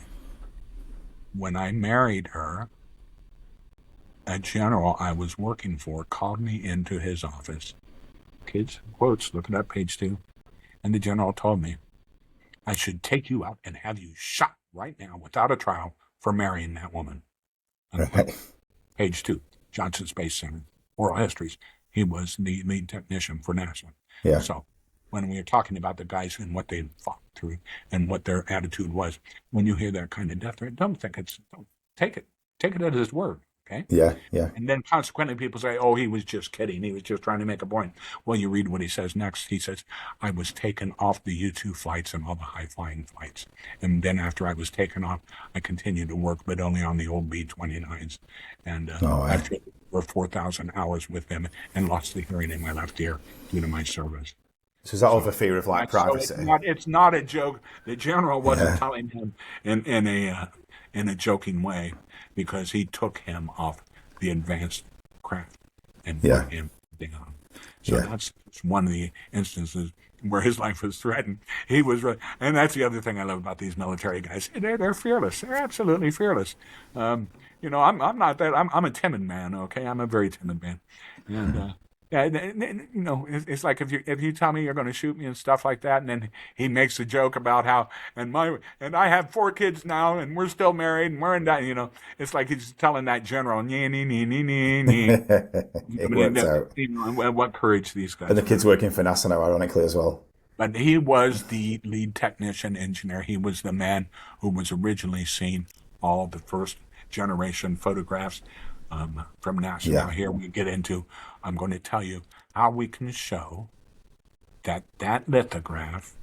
when I married her, a general I was working for called me into his office. Kids, quotes, look at that page 2. And the general told me, I should take you out and have you shot right now without a trial for marrying that woman. Right. Page 2, Johnson Space Center, oral histories. He was the lead technician for NASA. Yeah. So when we are talking about the guys and what they fought through and what their attitude was, when you hear that kind of death threat, don't take it at his word. Okay. Yeah. Yeah. And then consequently, people say, oh, he was just kidding. He was just trying to make a point. Well, you read what he says next. He says, I was taken off the U-2 flights and all the high-flying flights. And then after I was taken off, I continued to work, but only on the old B-29s. And I've traveled over 4,000 hours with them and lost the hearing in my left ear due to my service. So is that over fear of like privacy? So it's not a joke. The general wasn't telling him in a joking way, because he took him off the advanced craft and put him down. So that's one of the instances where his life was threatened. He was, and that's the other thing I love about these military guys. They're fearless. They're absolutely fearless. I'm not that. I'm a timid man. Okay, I'm a very timid man, and. It's like if you tell me you're going to shoot me and stuff like that, and then he makes a joke about how and I have 4 kids now, and we're still married, and we're in that. It's like he's telling that general, It works out. What courage these guys. And the kid's working for NASA now, ironically, as well. But he was the lead technician engineer. He was the man who was originally seen all the first generation photographs from NASA. Now here we get into, I'm going to tell you how we can show that lithograph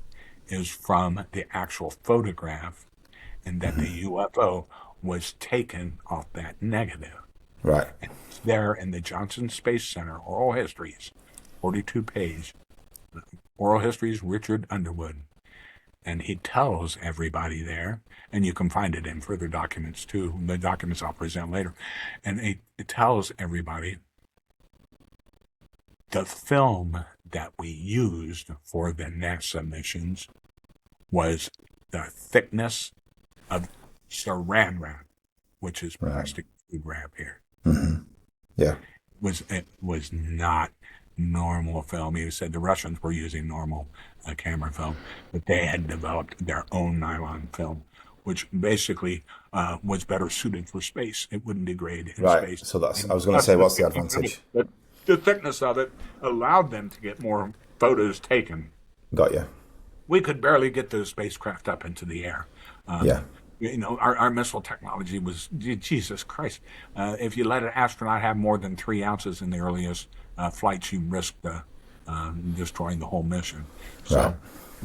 is from the actual photograph and that the UFO was taken off that negative. Right. And it's there in the Johnson Space Center Oral Histories, 42-page Oral Histories, Richard Underwood. And he tells everybody there, and you can find it in further documents too, the documents I'll present later, and it tells everybody the film that we used for the NASA missions was the thickness of saran wrap, which is plastic food wrap here. Mm-hmm. Yeah. It was not normal film. He said the Russians were using normal camera film, but they had developed their own nylon film, which basically was better suited for space. It wouldn't degrade in Right. space. So I And was going to plus say, the what's the thickness of advantage? the thickness of it allowed them to get more photos taken. Got you. We could barely get those spacecraft up into the air. Yeah. Our missile technology was, Jesus Christ. If you let an astronaut have more than 3 ounces in the earliest flights, you risked destroying the whole mission. Right. So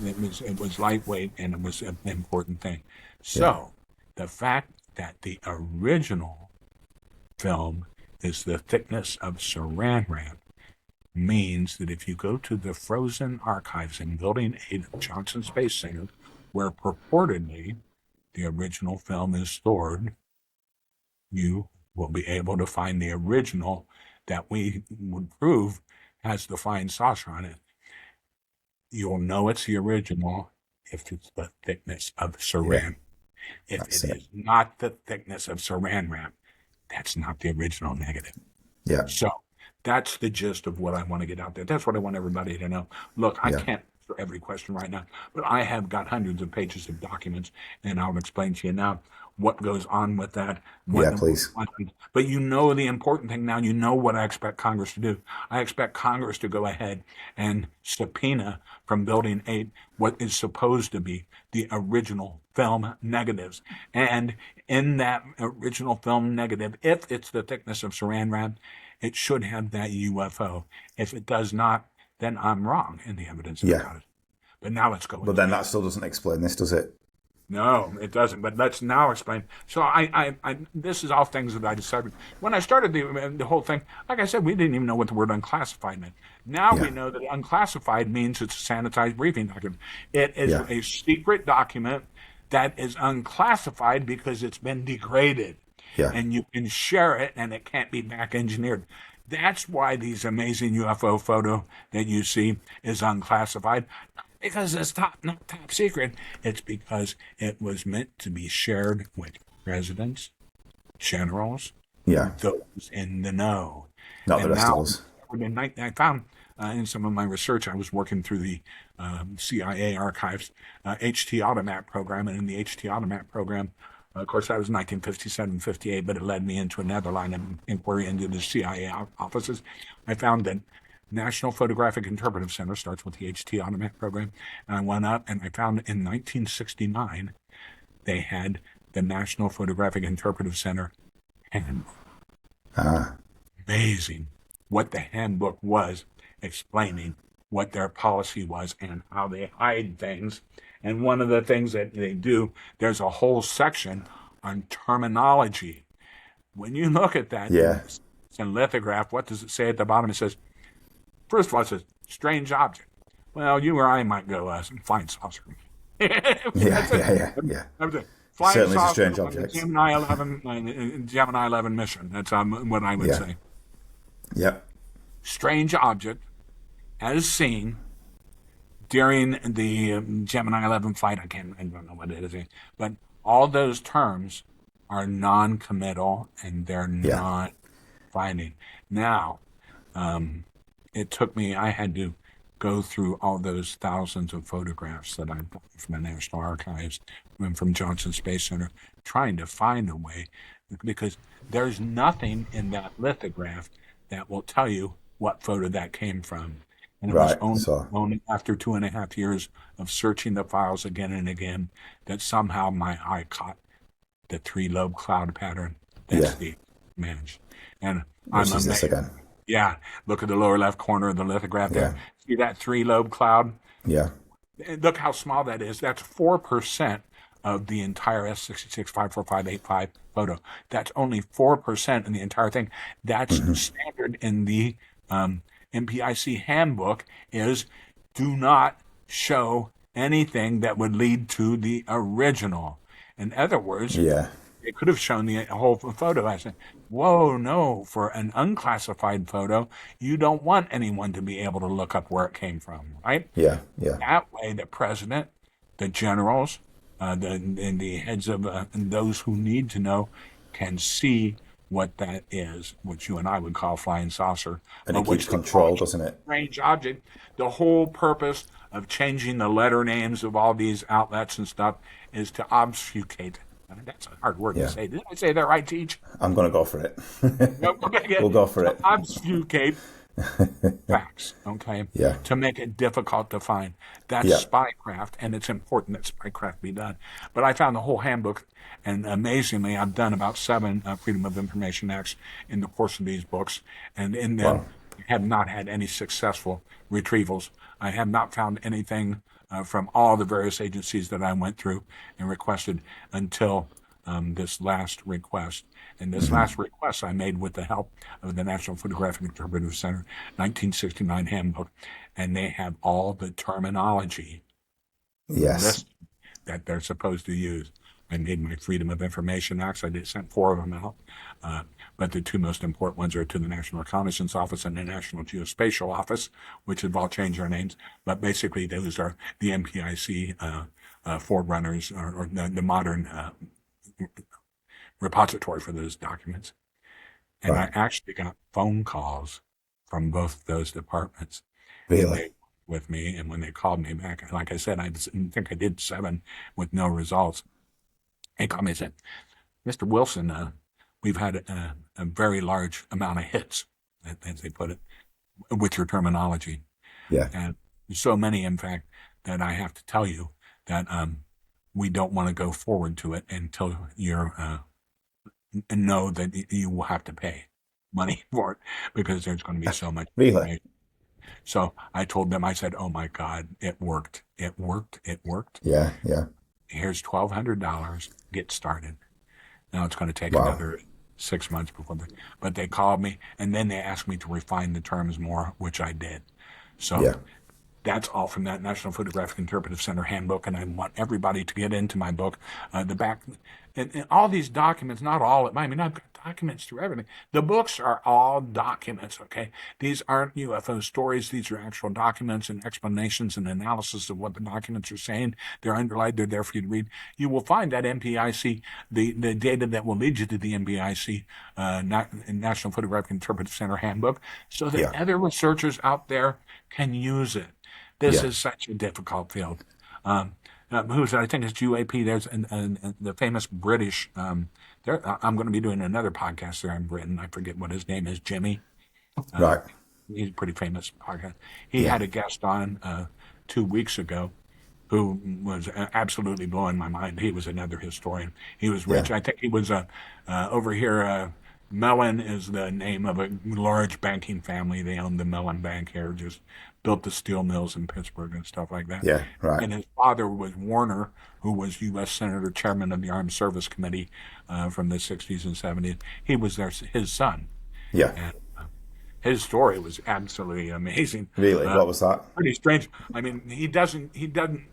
it was lightweight, and it was an important thing. Yeah. So the fact that the original film is the thickness of saran wrap means that if you go to the frozen archives in Building 8 of Johnson Space Center, where purportedly the original film is stored, you will be able to find the original that we would prove has the flying saucer on it. You'll know it's the original if it's the thickness of saran. If That's it it. is not the thickness of saran wrap, that's not the original negative. Yeah. So that's the gist of what I want to get out there. That's what I want everybody to know. Look, I Yeah. can't answer every question right now, but I have got hundreds of pages of documents, and I'll explain to you now what goes on with that. Yeah, please. But you know the important thing now. You know what I expect Congress to do. I expect Congress to go ahead and subpoena from Building 8 what is supposed to be the original film negatives. And in that original film negative, if it's the thickness of saran wrap, it should have that UFO. If it does not, then I'm wrong in the evidence Yeah. about it. But now let's go. But then that still doesn't explain this, does it? No, it doesn't. But let's now explain. So this is all things that I decided when I started the whole thing. Like I said, we didn't even know what the word unclassified meant. Now we know that unclassified means it's a sanitized briefing document. It is a secret document that is unclassified because it's been degraded. Yeah. And you can share it, and it can't be back engineered. That's why these amazing UFO photo that you see is unclassified. Because it's not top secret. It's because it was meant to be shared with presidents, generals, Yeah. those in the know. Not the And rest now, of us. I found in some of my research, I was working through the CIA archives, HT Automat program, and in the HT Automat program, of course, that was 1957, 58, but it led me into another line of inquiry into the CIA offices. I found that National Photographic Interpretive Center starts with the HT Automat program, and I went up and I found in 1969 they had the National Photographic Interpretive Center handbook. Amazing what the handbook was explaining what their policy was and how they hide things. And one of the things that they do, there's a whole section on terminology. When you look at that, it's in lithograph, what does it say at the bottom? It says, first of all, it says, strange object. Well, you or I might go, flying saucer. Yeah. Flying Certainly it's a saucer strange on object. the Gemini 11 mission. That's what I would say. Yeah. Strange object as seen during the Gemini 11 flight. I don't know what it is, but all those terms are non-committal and they're not finding. Now, it took me, I had to go through all those thousands of photographs that I've got from the National Archives and from Johnson Space Center, trying to find a way, because there's nothing in that lithograph that will tell you what photo that came from. And it was only after 2.5 years of searching the files again and again that somehow my eye caught the 3-lobe cloud pattern. That's the image. And I'm amazed. This again? Yeah, look at the lower left corner of the lithograph there. See that 3-lobe cloud? Yeah. Look how small that is. That's 4% of the entire S66-54585 photo. That's only 4% in the entire thing. That's standard in the NPIC handbook is do not show anything that would lead to the original. In other words, they could have shown the whole photo. I said, whoa, no, for an unclassified photo, you don't want anyone to be able to look up where it came from, right? Yeah. That way, the president, the generals, the heads of and those who need to know can see what that is, which you and I would call flying saucer, And but it keeps which they call control, doesn't it? strange object. The whole purpose of changing the letter names of all these outlets and stuff is to obfuscate. I mean, that's a hard word to Yeah. say. Did I say that right, Teach? I'm going to go for it. Okay, We'll go for to it. obfuscate facts, okay? Yeah. To make it difficult to find. That's Yeah. spycraft, and it's important that spycraft be done. But I found the whole handbook, and amazingly, I've done about 7 Freedom of Information Acts in the course of these books, and in them, Wow. I have not had any successful retrievals. I have not found anything from all the various agencies that I went through and requested until this last request. And this last request I made with the help of the National Photographic Interpretive Center, 1969 handbook, and they have all the terminology Yes. listed that they're supposed to use. I made my Freedom of Information Acts. I sent 4 of them out, but the 2 most important ones are to the National Reconnaissance Office and the National Geospatial Office, which have all changed their names. But basically, those are the NPIC forerunners or the modern repository for those documents. And Right. I actually got phone calls from both those departments. Really? They with me, and when they called me back, like I said, I think I did 7 with no results. They called me and said, "Mr. Wilson, we've had a very large amount of hits," as they put it, with your terminology. Yeah. And so many, in fact, that I have to tell you that we don't want to go forward to it until you're know that you will have to pay money for it because there's going to be so much Really? information. So I told them, I said, "Oh my God, it worked. It worked. It worked. Yeah. Yeah. Here's $1,200. Get started." Now it's going to take Wow. another 6 months but they called me and then they asked me to refine the terms more, which I did. So Yeah. that's all from that National Photographic Interpretive Center handbook, and I want everybody to get into my book. The back, and all these documents, not all, I mean, I've got documents through everything. The books are all documents, okay? These aren't UFO stories. These are actual documents and explanations and analysis of what the documents are saying. They're underlined. They're there for you to read. You will find that NPIC, the data that will lead you to the NPIC, National Photographic Interpretive Center handbook, so that Yeah. other researchers out there can use it. This Yeah. is such a difficult field. Who's I think it's UAP. There's the famous British. I'm going to be doing another podcast there in Britain. I forget what his name is. Jimmy. Right. He's a pretty famous podcast. He Yeah. had a guest on 2 weeks ago who was absolutely blowing my mind. He was another historian. He was rich. Yeah. I think he was over here. Mellon is the name of a large banking family. They owned the Mellon Bank here, just built the steel mills in Pittsburgh and stuff like that. Yeah. Right. And his father was Warner, who was U.S. Senator, chairman of the Armed Service Committee from the 60s and 70s. He was his son. Yeah. And his story was absolutely amazing. Really? What was that? Pretty strange. I mean, he doesn't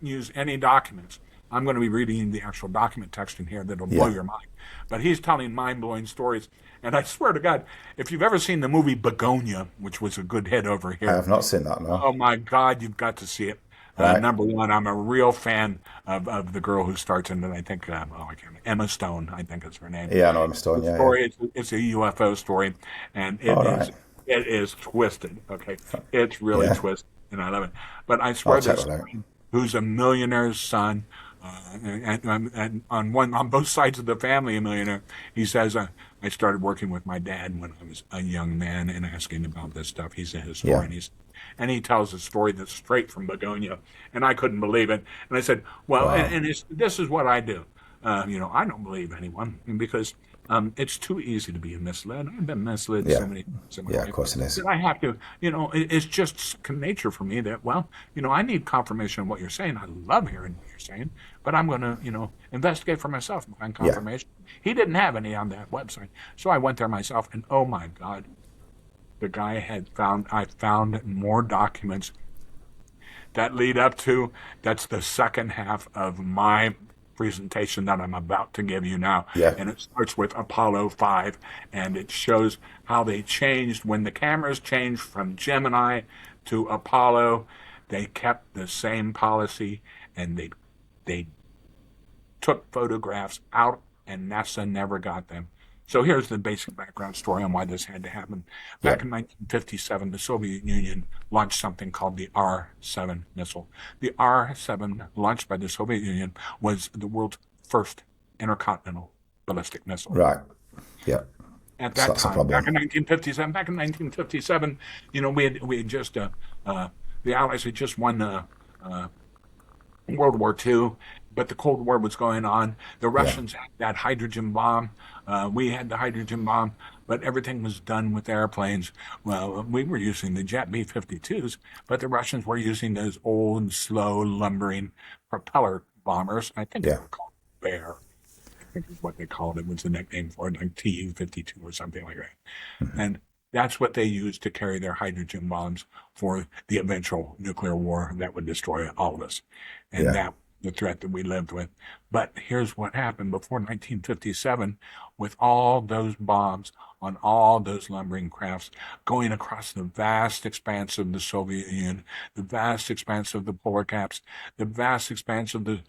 use any documents. I'm going to be reading the actual document text in here that'll blow Yeah. your mind. But he's telling mind-blowing stories. And I swear to God, if you've ever seen the movie Begonia, which was a good hit over I here, have not seen that. No. oh my God, you've got to see it. Right. Number one, I'm a real fan of the girl who starts in it. I think, I can't remember, Emma Stone, I think is her name. Yeah, I know I'm Stone. The Yeah. story, it's a UFO story, and All right. it is twisted. Okay, it's really Yeah. twisted, and I love it. But I swear, I'll check this that out. who's a millionaire's son, and on both sides of the family, a millionaire. He says, "I started working with my dad when I was a young man and asking about this stuff." He's a historian. Yeah. And he tells a story that's straight from Begonia, and I couldn't believe it. And I said, "Well, Wow. this is what I do. I don't believe anyone because it's too easy to be misled. I've been misled Yeah. so many times in my Yeah, life of course it is. that I have to, it's just second nature for me that, well, I need confirmation of what you're saying. I love hearing what you're saying, but I'm going to, investigate for myself and find confirmation." He didn't have any on that website. So I went there myself, and oh my God, the guy I found more documents that lead up to, that's the second half of my presentation that I'm about to give you now. Yeah. And it starts with Apollo 5, and it shows how they changed. When the cameras changed from Gemini to Apollo, they kept the same policy, and they took photographs out, and NASA never got them. So here's the basic background story on why this had to happen. Back in 1957, the Soviet Union launched something called the R-7 missile. The R-7, launched by the Soviet Union, was the world's first intercontinental ballistic missile. Right. Yeah. At So that that's a time, problem. back in 1957, we had just the Allies had just won World War II, but the Cold War was going on. The Russians had that hydrogen bomb. We had the hydrogen bomb, but everything was done with airplanes. Well, we were using the jet B-52s, but the Russians were using those old, slow, lumbering propeller bombers. I think they were called Bear. I think is what they called it, was the nickname for it, like Tu-52 or something like that. And that's what they used to carry their hydrogen bombs for the eventual nuclear war that would destroy all of us. And that the threat that we lived with. But here's what happened before 1957, with all those bombs on all those lumbering crafts going across the vast expanse of the Soviet Union, the vast expanse of the polar caps, the vast expanse of the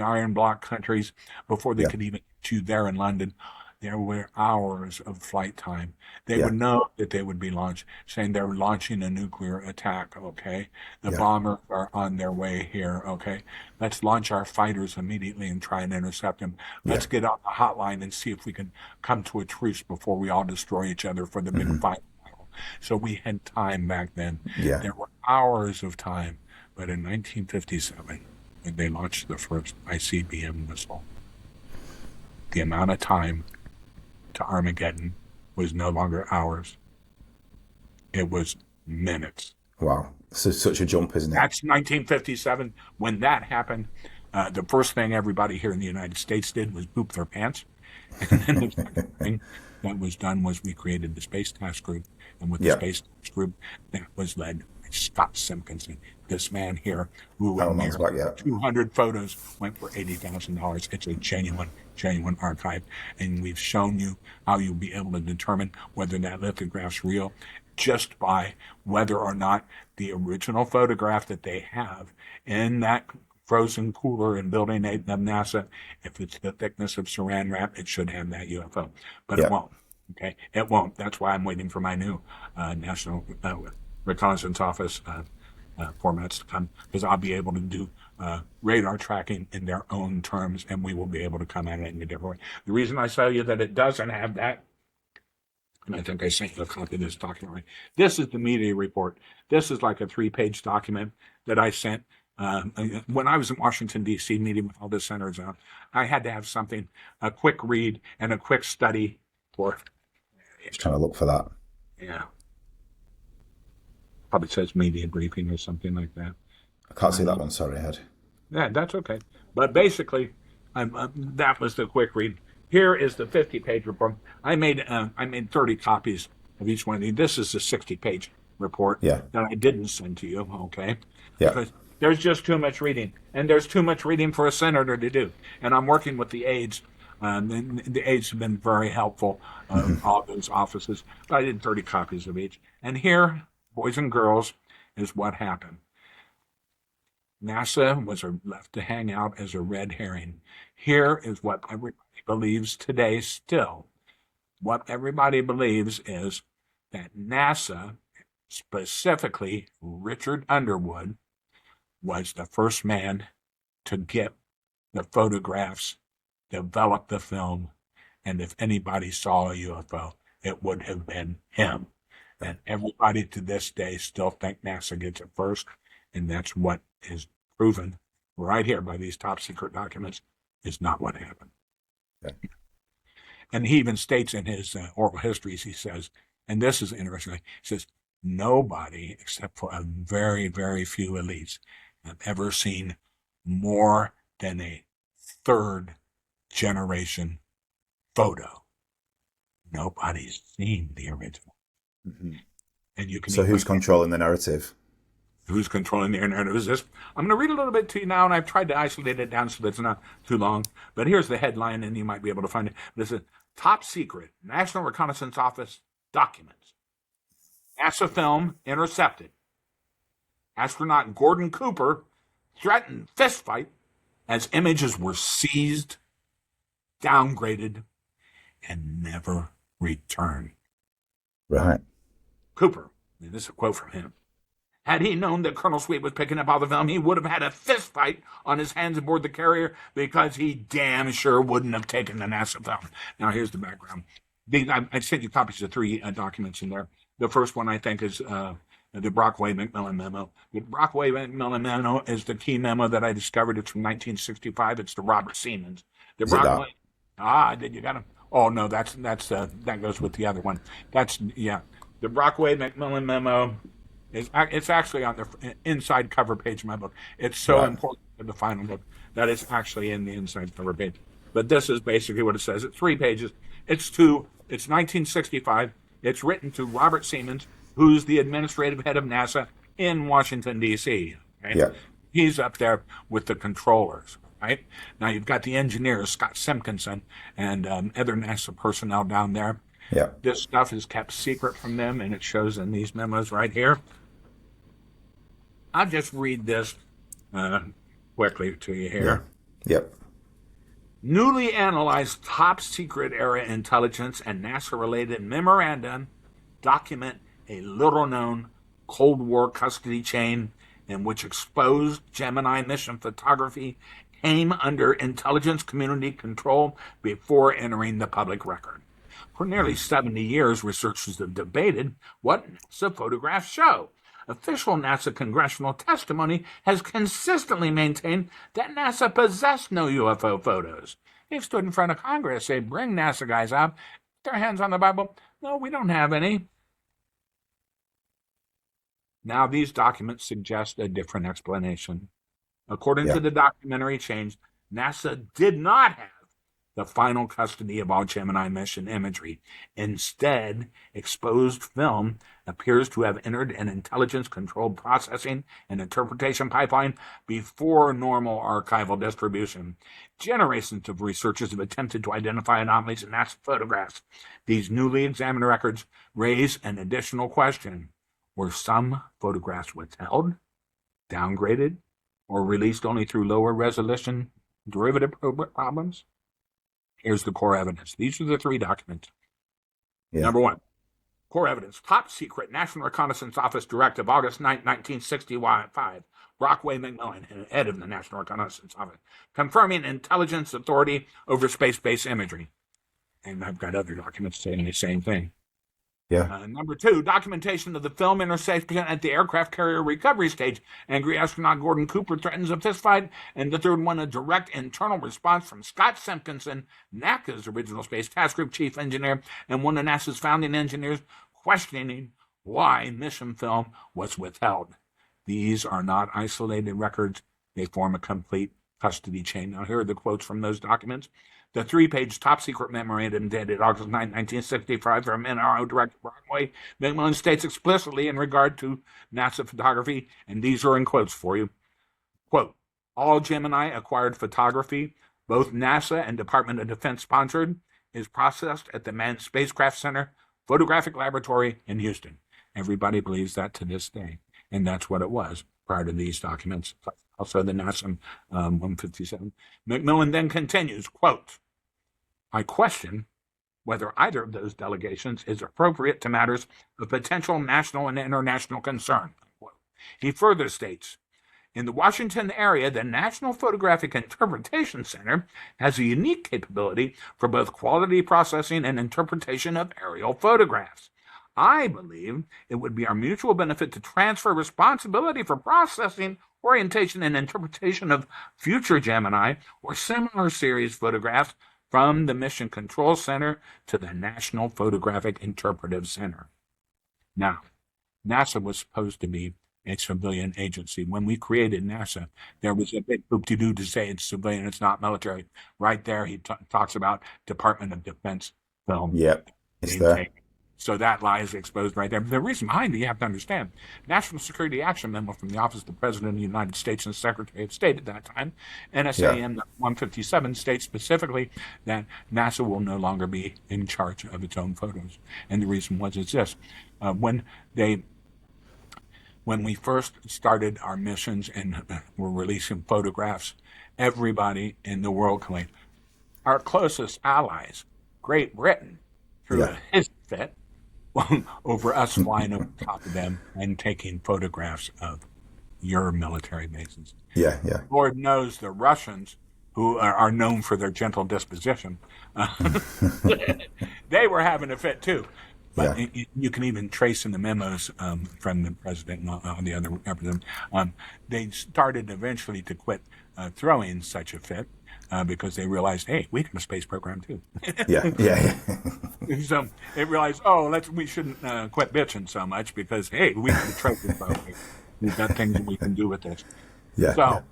Iron Bloc countries, before they could even get you there in London. There were hours of flight time. They would know that they would be launched, saying they're launching a nuclear attack, okay? The bombers are on their way here, okay? Let's launch our fighters immediately and try and intercept them. Let's get on the hotline and see if we can come to a truce before we all destroy each other for the big fight. So we had time back then. There were hours of time. But in 1957, when they launched the first ICBM missile, the amount of time to Armageddon was no longer hours. It was minutes. Wow. So such a jump, isn't it? That's 1957. When that happened, the first thing everybody here in the United States did was poop their pants. And then the second thing that was done was we created the Space Task Group. And with the Space Task Group, that was led by Scott Simpkinson, this man here, who 200 photos went for $80,000. It's a genuine archive. And we've shown you how you'll be able to determine whether that lithograph's real just by whether or not the original photograph that they have in that frozen cooler in Building 8 of NASA, if it's the thickness of saran wrap, it should have that UFO. But it won't. Okay, it won't. That's why I'm waiting for my new National Reconnaissance Office formats to come, because I'll be able to do radar tracking in their own terms, and we will be able to come at it in a different way. The reason I tell you that it doesn't have that, and I think I sent you a copy of this document. This is the media report. This is like a 3-page document that I sent when I was in Washington, D.C., meeting with all the senators. I had to have something, a quick read and a quick study for. Just trying to look for that. Yeah. Probably says media briefing or something like that. I can't see that one, sorry, Ed. Yeah, that's okay. But basically, that was the quick read. Here is the 50-page report. I made 30 copies of each one of these. This is the 60-page report that I didn't send to you, okay? Because there's just too much reading. And there's too much reading for a senator to do. And I'm working with the aides. The aides have been very helpful, all those offices. I did 30 copies of each. And here, boys and girls, is what happened. NASA was left to hang out as a red herring. Here is what everybody believes today still. What everybody believes is that NASA, specifically Richard Underwood, was the first man to get the photographs, develop the film, and if anybody saw a UFO, it would have been him. And everybody to this day still think NASA gets it first, and that's what is proven right here by these top secret documents is not what happened. And he even states in his oral histories, he says, and this is interesting, he says, nobody except for a very, very few elites have ever seen more than a third generation photo. Nobody's seen the original. And you can. So who's controlling the narrative? Who's controlling the narrative? Is this? I'm going to read a little bit to you now, and I've tried to isolate it down so that it's not too long. But here's the headline, and you might be able to find it. This is top secret National Reconnaissance Office documents. NASA film intercepted. Astronaut Gordon Cooper threatened fistfight as images were seized, downgraded, and never returned. Right. Cooper, and this is a quote from him, had he known that Colonel Sweet was picking up all the film, he would have had a fist fight on his hands aboard the carrier because he damn sure wouldn't have taken the NASA film. Now, here's the background. I sent you copies of 3 documents in there. The first one, I think, is the Brockway-McMillan memo. The Brockway-McMillan memo is the key memo that I discovered. It's from 1965. It's to Robert Siemens. The Brockway. Did you got him? Oh no, that goes with the other one. The Brockway-McMillan memo. It's actually on the inside cover page of my book. It's so important to the final book that it's actually in the inside cover page. But this is basically what it says. It's 3 pages. It's 1965. It's written to Robert Siemens, who's the administrative head of NASA in Washington, D.C. Right? Yeah. He's up there with the controllers. Right? Now you've got the engineers, Scott Simpkinson, and other NASA personnel down there. Yeah. This stuff is kept secret from them, and it shows in these memos right here. I'll just read this quickly to you here. Yeah. Yep. Newly analyzed top secret era intelligence and NASA-related memorandum document a little-known Cold War custody chain in which exposed Gemini mission photography came under intelligence community control before entering the public record. For nearly 70 years, researchers have debated what NASA photographs show. Official NASA congressional testimony has consistently maintained that NASA possessed no UFO photos. They've stood in front of Congress, say, bring NASA guys out, put their hands on the Bible. No, we don't have any. Now, these documents suggest a different explanation. According to the documentary change, NASA did not have the final custody of all Gemini mission imagery. Instead, exposed film appears to have entered an intelligence-controlled processing and interpretation pipeline before normal archival distribution. Generations of researchers have attempted to identify anomalies in NASA photographs. These newly examined records raise an additional question. Were some photographs withheld, downgraded, or released only through lower resolution derivative problems? Here's the core evidence. These are the 3 documents. Yeah. Number 1, core evidence. Top secret National Reconnaissance Office Directive, August 9, 1965. Brockway-McMillan, head of the National Reconnaissance Office, confirming intelligence authority over space-based imagery. And I've got other documents saying the same thing. Yeah. Number 2, documentation of the film interception at the aircraft carrier recovery stage. Angry astronaut Gordon Cooper threatens a fistfight. And the 3rd one, a direct internal response from Scott Simpkinson, NACA's original Space Task Group chief engineer and one of NASA's founding engineers, questioning why mission film was withheld. These are not isolated records. They form a complete custody chain. Now, here are the quotes from those documents. The 3-page top-secret memorandum dated August 9, 1965 from NRO Director Brockway-McMillan states explicitly in regard to NASA photography, and these are in quotes for you, quote, all Gemini acquired photography, both NASA and Department of Defense sponsored, is processed at the Manned Spacecraft Center Photographic Laboratory in Houston. Everybody believes that to this day, and that's what it was prior to these documents. Also the NASA 157. McMillan then continues, quote, I question whether either of those delegations is appropriate to matters of potential national and international concern. Unquote. He further states, in the Washington area, the National Photographic Interpretation Center has a unique capability for both quality processing and interpretation of aerial photographs. I believe it would be our mutual benefit to transfer responsibility for processing, orientation, and interpretation of future Gemini or similar series photographs from the Mission Control Center to the National Photographic Interpretive Center. Now, NASA was supposed to be a civilian agency. When we created NASA, there was a big hoop-de-doo to say it's civilian, it's not military. Right there, he talks about Department of Defense film. Yep, it's there. So that lie is exposed right there. But the reason behind it, you have to understand, National Security Action Memo from the Office of the President of the United States and Secretary of State at that time, NSAM 157 states specifically that NASA will no longer be in charge of its own photos. And the reason is this. When we first started our missions and were releasing photographs, everybody in the world claimed our closest allies Great Britain threw Yeah. a hissy fit over us flying over top of them and taking photographs of your military bases. Yeah. Yeah. Lord knows the Russians, who are known for their gentle disposition, they were having a fit too. But Yeah. you can even trace in the memos from the president and all the other representatives, they started eventually to quit throwing such a fit because they realized, hey, we got a space program too. Yeah. Yeah. So they realized, oh, we shouldn't quit bitching so much because, hey, we got a trophy program. We've got things that we can do with this. Yeah. So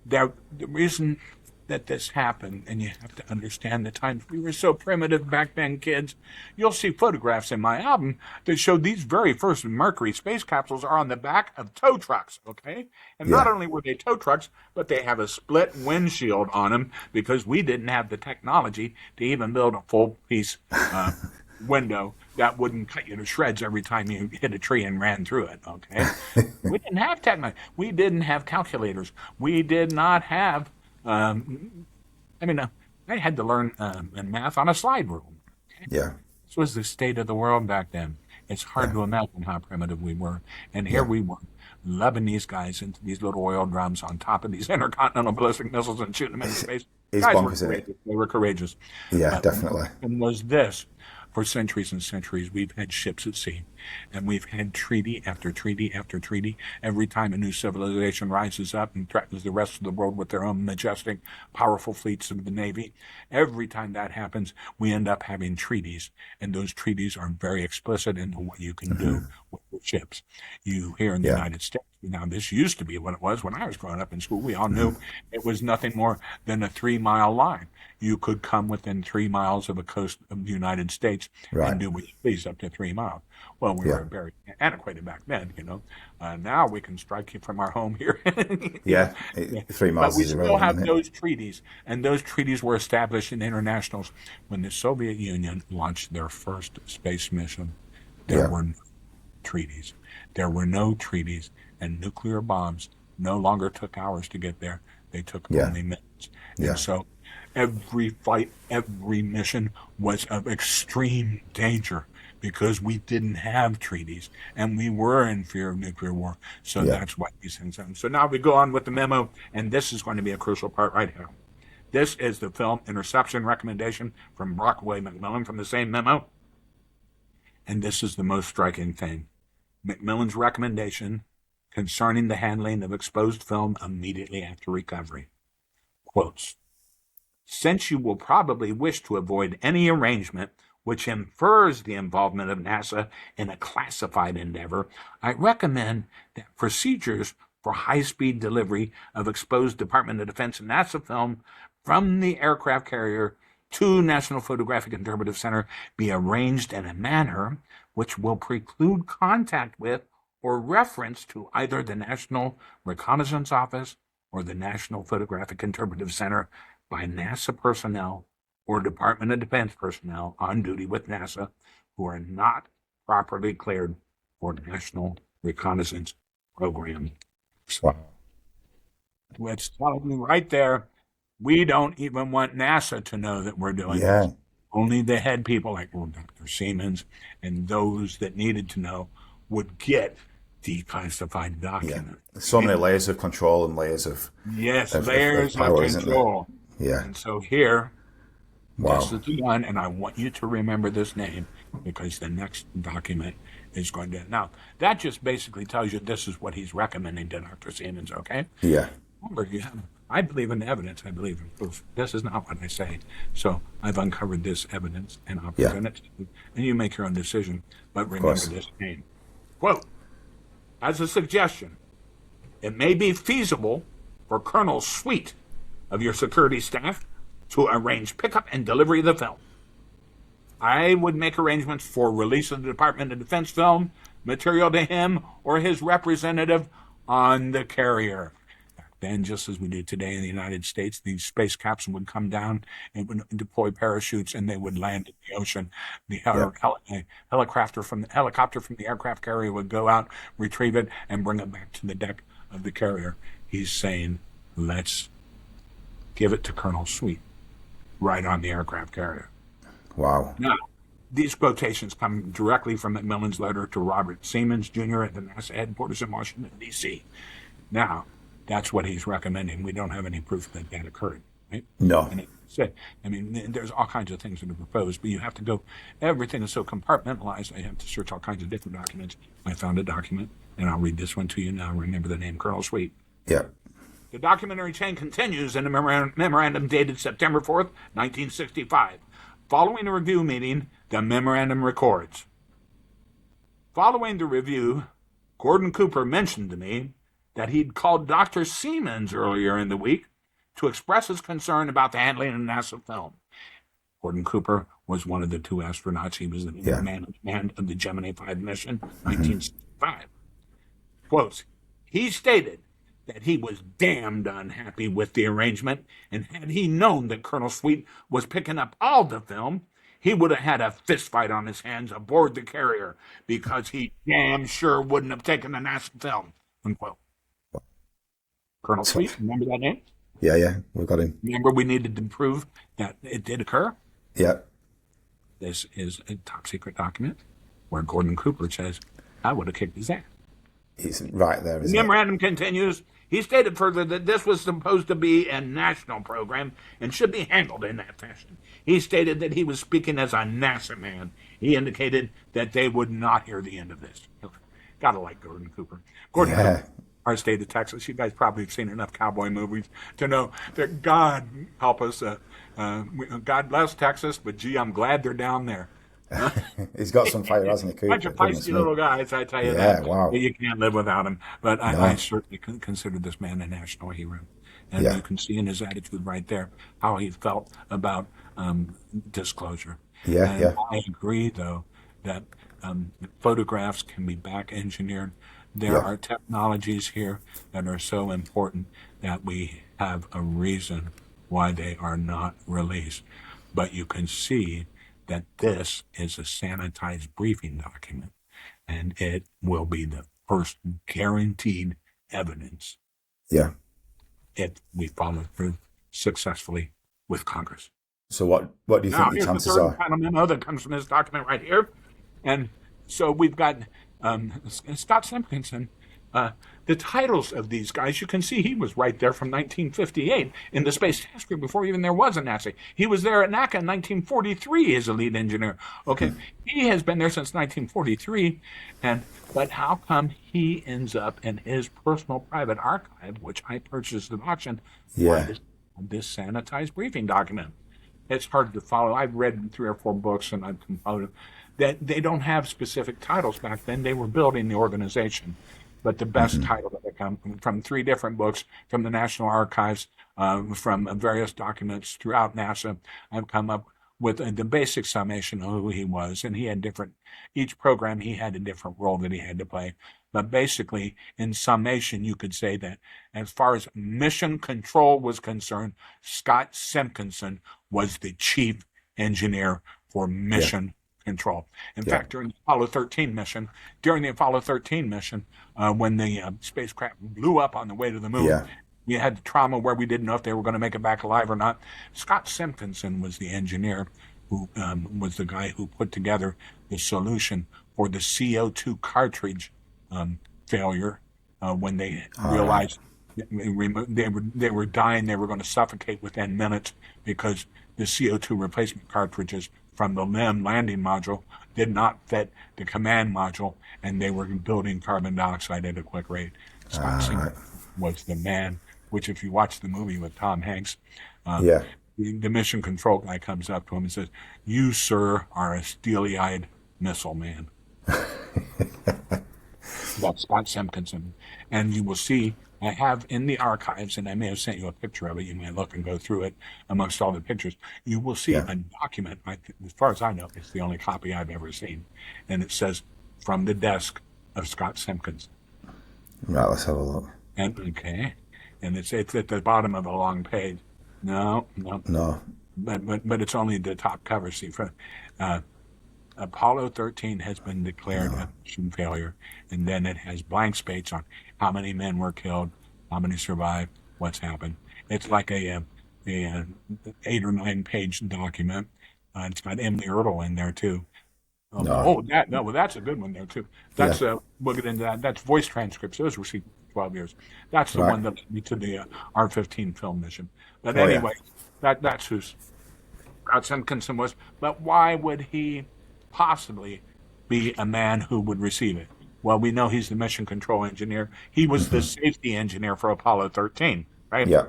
the reason that this happened, and you have to understand the times we were so primitive back then, kids. You'll see photographs in my album that show these very first Mercury space capsules are on the back of tow trucks, okay? And not only were they tow trucks, but they have a split windshield on them because we didn't have the technology to even build a full piece window that wouldn't cut you to shreds every time you hit a tree and ran through it, okay? We didn't have technology. We didn't have calculators. We did not have I had to learn math on a slide rule. Okay? Yeah. This was the state of the world back then. It's hard to imagine how primitive we were. And here we were, lobbing these guys into these little oil drums on top of these intercontinental ballistic missiles and shooting them into space. It's Guys bonkers, isn't it? They were courageous. Yeah, definitely. And was this. For centuries and centuries, we've had ships at sea, and we've had treaty after treaty after treaty. Every time a new civilization rises up and threatens the rest of the world with their own majestic, powerful fleets of the Navy, every time that happens, we end up having treaties, and those treaties are very explicit into what you can do with your ships. You here in the United States, now this used to be what it was when I was growing up in school. We all knew it was nothing more than a 3-mile line. You could come within 3 miles of a coast of the United States and do what you please up to 3 miles. Well, we were very antiquated back then, now we can strike you from our home here. 3 miles but we is still irrelevant, have isn't it? those treaties, and those treaties were established in internationals when the Soviet Union launched their first space mission. There were no treaties. There were no treaties, and nuclear bombs no longer took hours to get there. They took only minutes. And so every flight, every mission was of extreme danger because we didn't have treaties and we were in fear of nuclear war. So that's why these things happen. So now we go on with the memo, and this is going to be a crucial part right here. This is the film interception recommendation from Brockway McMillan from the same memo. And this is the most striking thing. McMillan's recommendation concerning the handling of exposed film immediately after recovery. Quotes, since you will probably wish to avoid any arrangement which infers the involvement of NASA in a classified endeavor, I recommend that procedures for high-speed delivery of exposed Department of Defense and NASA film from the aircraft carrier to National Photographic Interpretive Center be arranged in a manner which will preclude contact with or reference to either the National Reconnaissance Office or the National Photographic Interpretive Center by NASA personnel or Department of Defense personnel on duty with NASA who are not properly cleared for National Reconnaissance Program. So, it's telling me right there, we don't even want NASA to know that we're doing this. Only the head people like Dr. Siemens and those that needed to know would get declassified documents. So many layers of control and layers of layers of power, isn't there? control. Yeah. And so here, this is the one, and I want you to remember this name because the next document is going to. Now, that just basically tells you this is what he's recommending to Dr. Siemens, okay? Yeah. Remember, I believe in evidence. I believe in proof. This is not what I say. So I've uncovered this evidence, and I'll present it to you, and you make your own decision. But remember this name. Quote, as a suggestion, it may be feasible for Colonel Sweet of your security staff to arrange pickup and delivery of the film. I would make arrangements for release of the Department of Defense film material to him or his representative on the carrier. Then, just as we do today in the United States, these space capsules would come down and would deploy parachutes, and they would land in the ocean. The helicopter from the aircraft carrier would go out, retrieve it, and bring it back to the deck of the carrier. He's saying, let's give it to Colonel Sweet right on the aircraft carrier. Wow. Now, these quotations come directly from McMillan's letter to Robert Siemens Jr. at the NASA headquarters in Washington, D.C. Now, that's what he's recommending. We don't have any proof that that occurred, right? No. And it said, I mean, there's all kinds of things that are proposed, but you have to go, everything is so compartmentalized, I have to search all kinds of different documents. I found a document, and I'll read this one to you now. Remember the name, Colonel Sweet. Yeah. The documentary chain continues in a memorandum dated September 4th, 1965. Following a review meeting, the memorandum records. Following the review, Gordon Cooper mentioned to me that he'd called Dr. Siemens earlier in the week to express his concern about the handling of NASA film. Gordon Cooper was one of the two astronauts. He was the man of the Gemini XI mission, 1965. Quote, he stated that he was damned unhappy with the arrangement, and had he known that Colonel Sweet was picking up all the film, he would have had a fistfight on his hands aboard the carrier, because he damn sure wouldn't have taken the NASA film. Unquote. Colonel Sweet, remember that name? Yeah, we got him. Remember we needed to prove that it did occur? Yeah. This is a top secret document where Gordon Cooper says, I would have kicked his ass. He's right there, isn't The memorandum continues. He stated further that this was supposed to be a national program and should be handled in that fashion. He stated that he was speaking as a NASA man. He indicated that they would not hear the end of this. Gotta like Gordon Cooper. Gordon Cooper, our state of Texas. You guys probably have seen enough cowboy movies to know that God help us. God bless Texas, but gee, I'm glad they're down there. Huh? He's got some fire, hasn't he, Cooper? Bunch of feisty little guys, I tell you that. that. Wow. You can't live without him. But I certainly consider this man a national hero. And you can see in his attitude right there how he felt about disclosure. Yeah. I agree, though, that photographs can be back engineered. There are technologies here that are so important that we have a reason why they are not released. But you can see that this is a sanitized briefing document, and it will be the first guaranteed evidence if we follow through successfully with Congress. So what do you think the chances are? Here's the third memo that comes from this document right here. And so we've got Scott Simpkinson. The titles of these guys, you can see he was right there from 1958 in the Space Task Group before even there was a NASA. He was there at NACA in 1943 as a lead engineer. Okay, he has been there since 1943, but how come he ends up in his personal private archive, which I purchased at auction, this sanitized briefing document? It's hard to follow. I've read 3 or 4 books, and I've followed that they don't have specific titles back then. They were building the organization. But the best title that come from 3 different books from the National Archives, from various documents throughout NASA, I've come up with the basic summation of who he was. And he had each program he had a different role that he had to play. But basically, in summation, you could say that as far as mission control was concerned, Scott Simpkinson was the chief engineer for mission control. In fact, during the Apollo 13 mission, when the spacecraft blew up on the way to the moon, we had the trauma where we didn't know if they were going to make it back alive or not. Scott Simpkinson was the engineer who was the guy who put together the solution for the CO2 cartridge failure when they realized they were dying, they were going to suffocate within minutes because the CO2 replacement cartridges from the LEM landing module did not fit the command module, and they were building carbon dioxide at a quick rate. Scott Simpkinson was the man, which if you watch the movie with Tom Hanks, the mission control guy comes up to him and says, "You, sir, are a steely-eyed missile man." That's Scott Simpkinson. And you will see, I have in the archives, and I may have sent you a picture of it, you may look and go through it amongst all the pictures, you will see a document, as far as I know, it's the only copy I've ever seen, and it says, from the desk of Scott Simpkinson. Right, let's have a look. And it's at the bottom of a long page. No. But it's only the top cover. See, Apollo 13 has been declared a mission failure, and then it has blank space on how many men were killed, how many survived, what's happened. It's like a 8 or 9 page document It's got Emily Ertl in there too. No. Well, that's a good one there too. That's we'll get into that. That's voice transcripts. Those received 12 years. That's the Right. one that led me to the R-15 film mission. But Oh, yeah. anyway, that's who Scott Simpkinson was. But why would he possibly be a man who would receive it? Well, we know he's the mission control engineer. He was the safety engineer for Apollo 13, right? Yeah.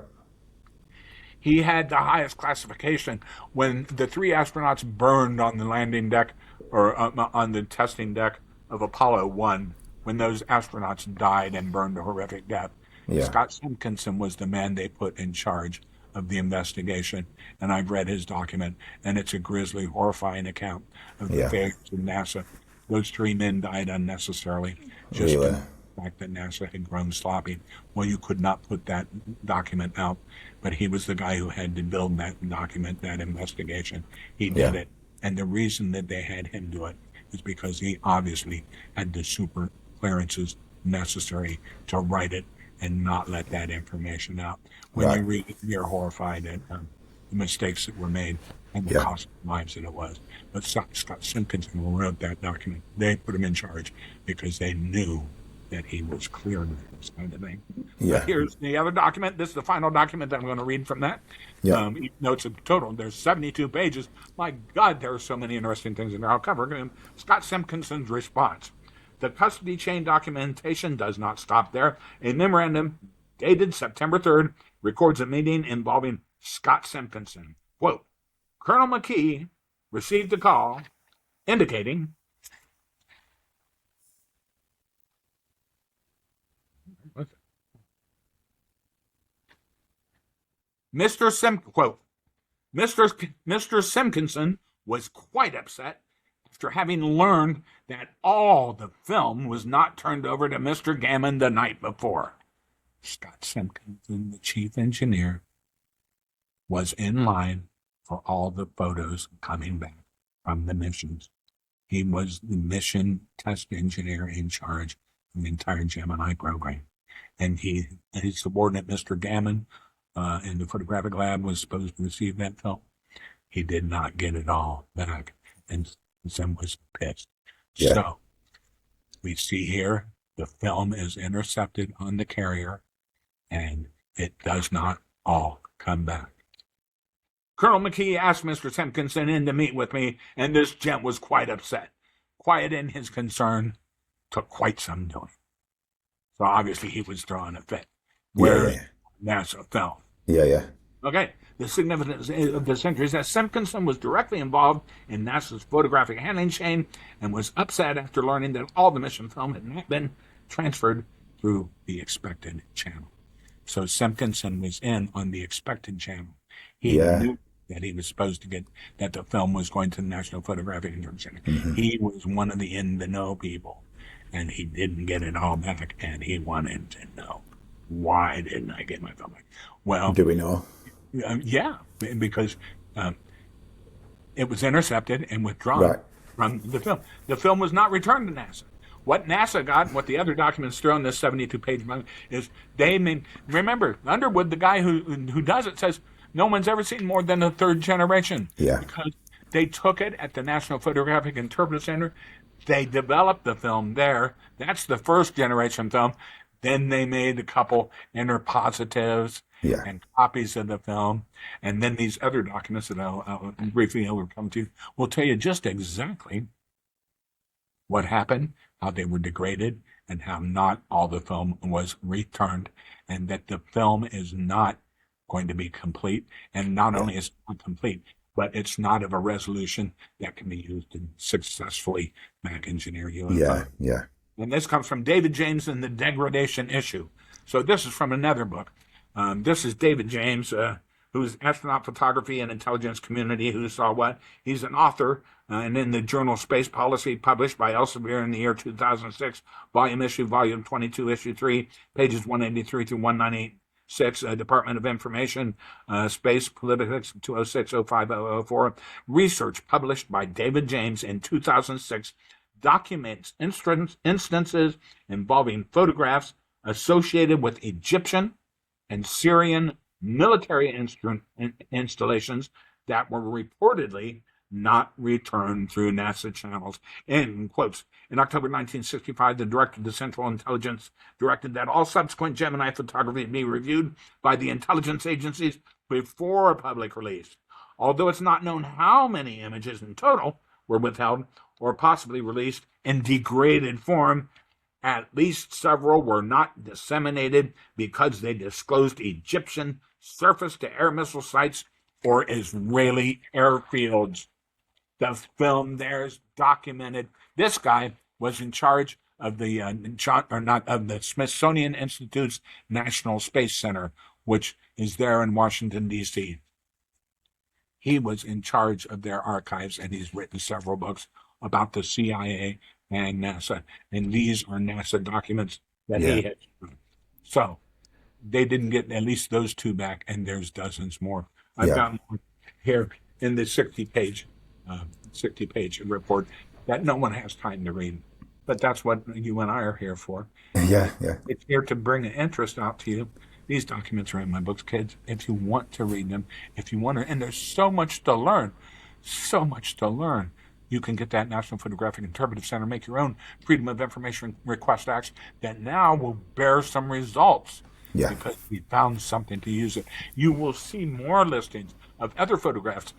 He had the highest classification when the 3 astronauts burned on the landing deck or on the testing deck of Apollo 1, when those astronauts died and burned a horrific death. Yeah. Scott Simpkinson was the man they put in charge of the investigation. And I've read his document, and it's a grisly, horrifying account of the failures of NASA. Those 3 men died unnecessarily, just Really? the fact that NASA had grown sloppy. Well, you could not put that document out, but he was the guy who had to build that document, that investigation. He did it. And the reason that they had him do it is because he obviously had the super clearances necessary to write it and not let that information out. When you read it, you're horrified at the mistakes that were made and the cost of lives that it was. But Scott Simpkinson wrote that document. They put him in charge because they knew that he was clear of this kind of thing. Yeah. But here's the other document. This is the final document that I'm going to read from that. Yeah. Notes of total. There's 72 pages. My God, there are so many interesting things in there. I'll cover them. Scott Simpkinson's response. The custody chain documentation does not stop there. A memorandum dated September 3rd records a meeting involving Scott Simpkinson. Quote, Colonel McKee received a call indicating Mr. Simpkinson was quite upset after having learned that all the film was not turned over to Mr. Gammon the night before. Scott Simpkinson, the chief engineer, was in line for all the photos coming back from the missions. He was the mission test engineer in charge of the entire Gemini program. And his subordinate, Mr. Gammon, in the photographic lab, was supposed to receive that film. He did not get it all back, and Sim was pissed. Yeah. So we see here the film is intercepted on the carrier, and it does not all come back. Colonel McKee asked Mr. Simpkinson in to meet with me, and this gent was quite upset. Quiet in his concern took quite some doing. So obviously he was throwing a fit. Where NASA fell. Yeah. Okay. The significance of this entry is that Simpkinson was directly involved in NASA's photographic handling chain and was upset after learning that all the mission film had not been transferred through the expected channel. So Simpkinson was in on the expected channel. He knew that he was supposed to get, that the film was going to the National Photographic Center. He was one of the in-the-know people, and he didn't get it all back, and he wanted to know, why didn't I get my film back? Well, do we know? Because it was intercepted and withdrawn from the film. The film was not returned to NASA. What NASA got, what the other documents throw in this 72-page book is remember, Underwood, the guy who does it, says no one's ever seen more than the 3rd generation. Yeah. Because they took it at the National Photographic Interpretive Center. They developed the film there. That's the 1st generation film. Then they made a couple interpositives and copies of the film. And then these other documents that I'll briefly overcome to will tell you just exactly what happened, how they were degraded, and how not all the film was returned, and that the film is not going to be complete. And not only is it not complete, but it's not of a resolution that can be used to successfully back engineer UFO. Yeah. And this comes from David James in the Degradation issue. So this is from another book. This is David James, who's astronaut photography and intelligence community, who saw what? He's an author, and in the journal Space Policy, published by Elsevier in the year 2006, volume 22, issue 3, pages 183 through 196, Department of Information, Space Politics 206-05-004, research published by David James in 2006, documents instances involving photographs associated with Egyptian and Syrian military installations that were reportedly not returned through NASA channels. In quotes, in October 1965, the Director of the Central Intelligence directed that all subsequent Gemini photography be reviewed by the intelligence agencies before public release. Although it's not known how many images in total were withheld or possibly released in degraded form, at least several were not disseminated because they disclosed Egyptian surface-to-air missile sites or Israeli airfields. The film there's documented. This guy was in charge of the the Smithsonian Institute's National Space Center, which is there in Washington, D.C. He was in charge of their archives, and he's written several books about the CIA and NASA. And these are NASA documents that he had. So they didn't get at least those two back, and there's dozens more. I've got more here in the 60-page report that no one has time to read. But that's what you and I are here for. Yeah. It's here to bring an interest out to you. These documents are in my books, kids. If you want to read them, if you want to, and there's so much to learn. You can get that National Photographic Interpretive Center, make your own Freedom of Information Request Acts that now will bear some results. Yeah. Because we found something to use it. You will see more listings of other photographs.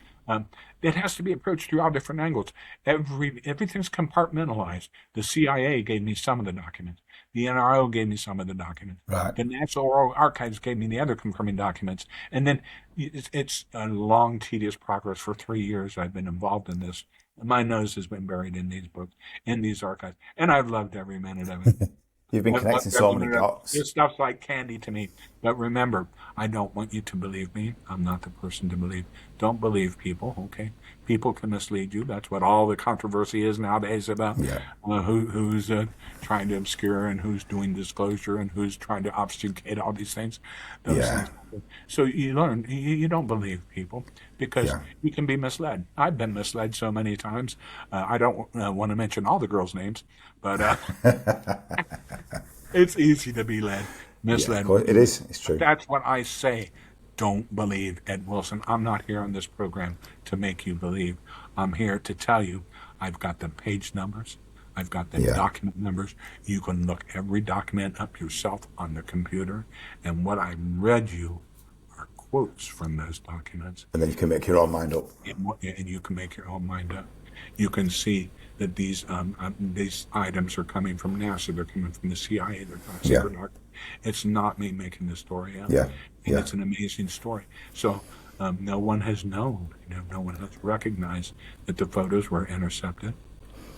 It has to be approached through all different angles. Everything's compartmentalized. The CIA gave me some of the documents. The NRO gave me some of the documents. Right. The National Archives gave me the other confirming documents. And then it's a long, tedious progress. For 3 years I've been involved in this. My nose has been buried in these books, in these archives. And I've loved every minute of it. You've been connecting so many dots. This stuff's like candy to me. But remember, I don't want you to believe me. I'm not the person to believe. Don't believe people, okay? People can mislead you. That's what all the controversy is nowadays about who's trying to obscure and who's doing disclosure and who's trying to obfuscate all these things. Those things. So you learn, you don't believe people because you can be misled. I've been misled so many times. I don't want to mention all the girls' names, but it's easy to be misled. Yeah, it is. It's true. That's what I say. Don't believe Ed Wilson. I'm not here on this program to make you believe. I'm here to tell you I've got the page numbers. I've got the document numbers. You can look every document up yourself on the computer. And what I read you are quotes from those documents. And then you can make your own mind up. And you can make your own mind up. You can see that these items are coming from NASA. They're coming from the CIA. They're not secret archive. It's not me making the story up. And it's an amazing story. So no one has known. No one has recognized that the photos were intercepted.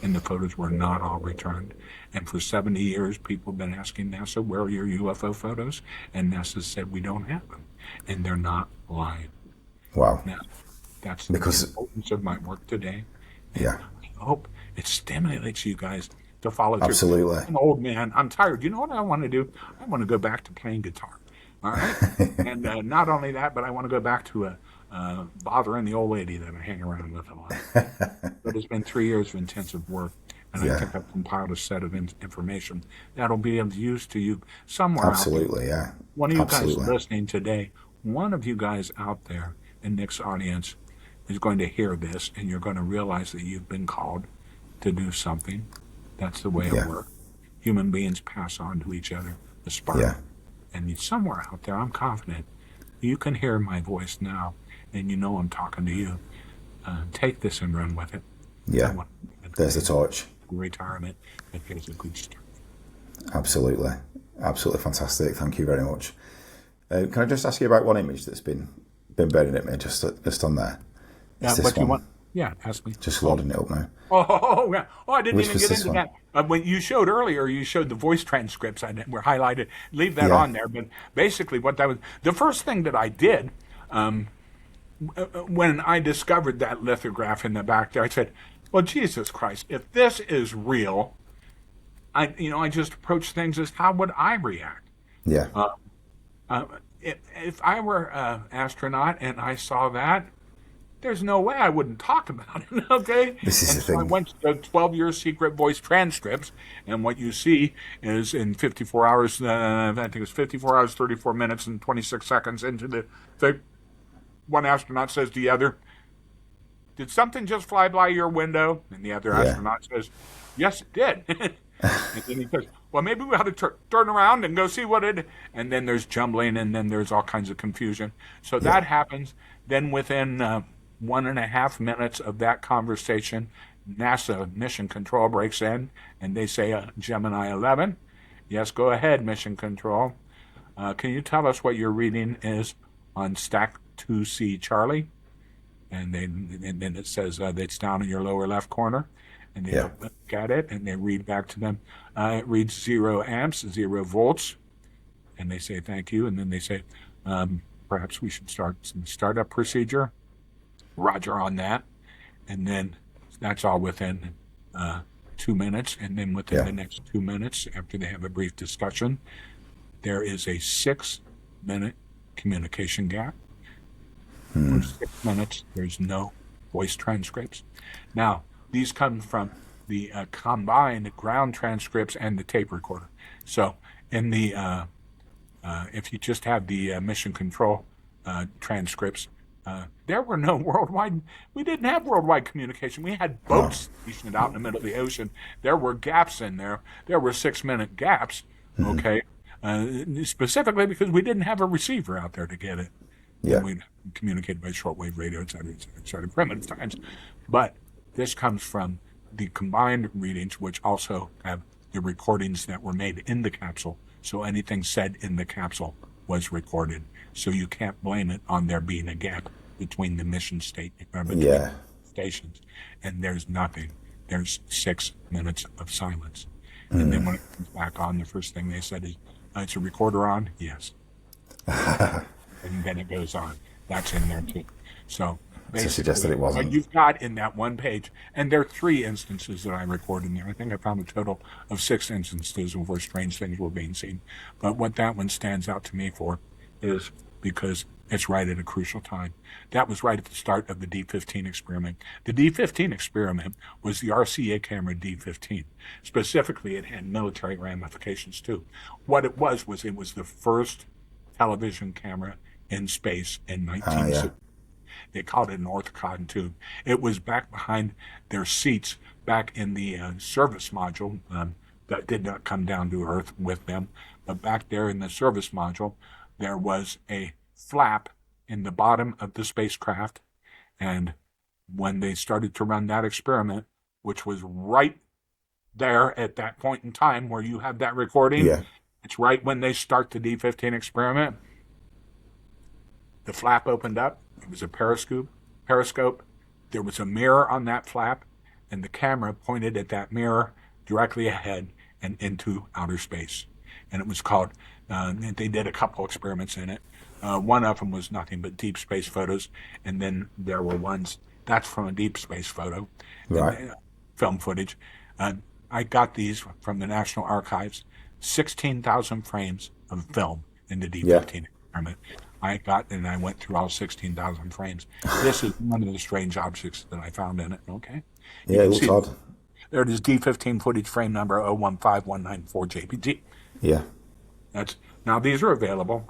And the photos were not all returned. And for 70 years, people have been asking NASA, where are your UFO photos? And NASA said, we don't have them. And they're not lying. Wow. Now, that's the importance of my work today. And I hope it stimulates you guys to follow through. Absolutely. I'm an old man. I'm tired. You know what I want to do? I want to go back to playing guitar. All right? And not only that, but I want to go back to bothering the old lady that I hang around with a lot. But it's been 3 years of intensive work, and I think I've compiled a set of information that'll be of use to you somewhere Absolutely, out there. One of you guys listening today, one of you guys out there in Nick's audience is going to hear this, and you're going to realize that you've been called to do something. That's the way it works. Human beings pass on to each other the spark. And somewhere out there, I'm confident, you can hear my voice now, and you know I'm talking to you. Take this and run with it. There's the torch. Retirement. It gives a good start. Absolutely fantastic. Thank you very much. Can I just ask you about one image that's been burning at me just on there? It's this one. Ask me. Just loading it up now. I didn't even get into that. When you showed earlier, you showed the voice transcripts were highlighted. Leave that on there. But basically what that was, the first thing that I did when I discovered that lithograph in the back there, I said, well, Jesus Christ, if this is real, I just approach things as how would I react? If I were an astronaut and I saw that, there's no way I wouldn't talk about it, okay? This is the thing. I went to the 12-year secret voice transcripts, and what you see is in 54 hours, I think it was 54 hours, 34 minutes, and 26 seconds into the one astronaut says to the other, did something just fly by your window? And the other astronaut says, yes, it did. And then he says, well, maybe we ought to turn around and go see what it. And then there's jumbling, and then there's all kinds of confusion. So that happens. Then within 1.5 minutes of that conversation, NASA Mission Control breaks in, and they say, Gemini 11. Yes, go ahead, Mission Control. Can you tell us what your reading is on stack 2C Charlie? And then it says it's down in your lower left corner. And they look at it, and they read back to them. It reads 0 amps, 0 volts. And they say, thank you. And then they say, perhaps we should start some startup procedure. Roger on that. And then that's all within 2 minutes. And then within the next 2 minutes, after they have a brief discussion, there is a 6-minute communication gap. For 6 minutes, there's no voice transcripts. Now, these come from the combined ground transcripts and the tape recorder. So in the if you just have the mission control transcripts, there were no worldwide. We didn't have worldwide communication. We had boats stationed out in the middle of the ocean. There were gaps in there. There were 6-minute gaps. Okay, specifically because we didn't have a receiver out there to get it. Yeah, we communicated by shortwave radio, et cetera, primitive times, but this comes from the combined readings, which also have the recordings that were made in the capsule. So anything said in the capsule was recorded. So you can't blame it on there being a gap between the mission stations. And there's nothing. There's 6 minutes of silence. And then when it comes back on, the first thing they said is, it's a recorder on? Yes. And then it goes on. That's in there too. So to suggest that it wasn't. What you've got in that one page, and there are 3 instances that I recorded in there. I think I found a total of 6 instances where strange things were being seen. But what that one stands out to me for is because it's right at a crucial time. That was right at the start of the D15 experiment. The D15 experiment was the RCA camera D15. Specifically, it had military ramifications too. What it was the first television camera in space in 1960. They called it an orthicon tube. It was back behind their seats back in the service module that did not come down to Earth with them. But back there in the service module, there was a flap in the bottom of the spacecraft. And when they started to run that experiment, which was right there at that point in time where you have that recording, it's right when they start the D15 experiment, the flap opened up. It was a periscope. There was a mirror on that flap, and the camera pointed at that mirror directly ahead and into outer space. And it was called, they did a couple experiments in it. One of them was nothing but deep space photos, and then there were ones, that's from a deep space photo, film footage. I got these from the National Archives, 16,000 frames of film in the D15 experiment. I went through all 16,000 frames. This is one of the strange objects that I found in it, okay? Yeah, it looks odd. There it is, D15 footage frame number 015194 JPG. Yeah. Now, these are available.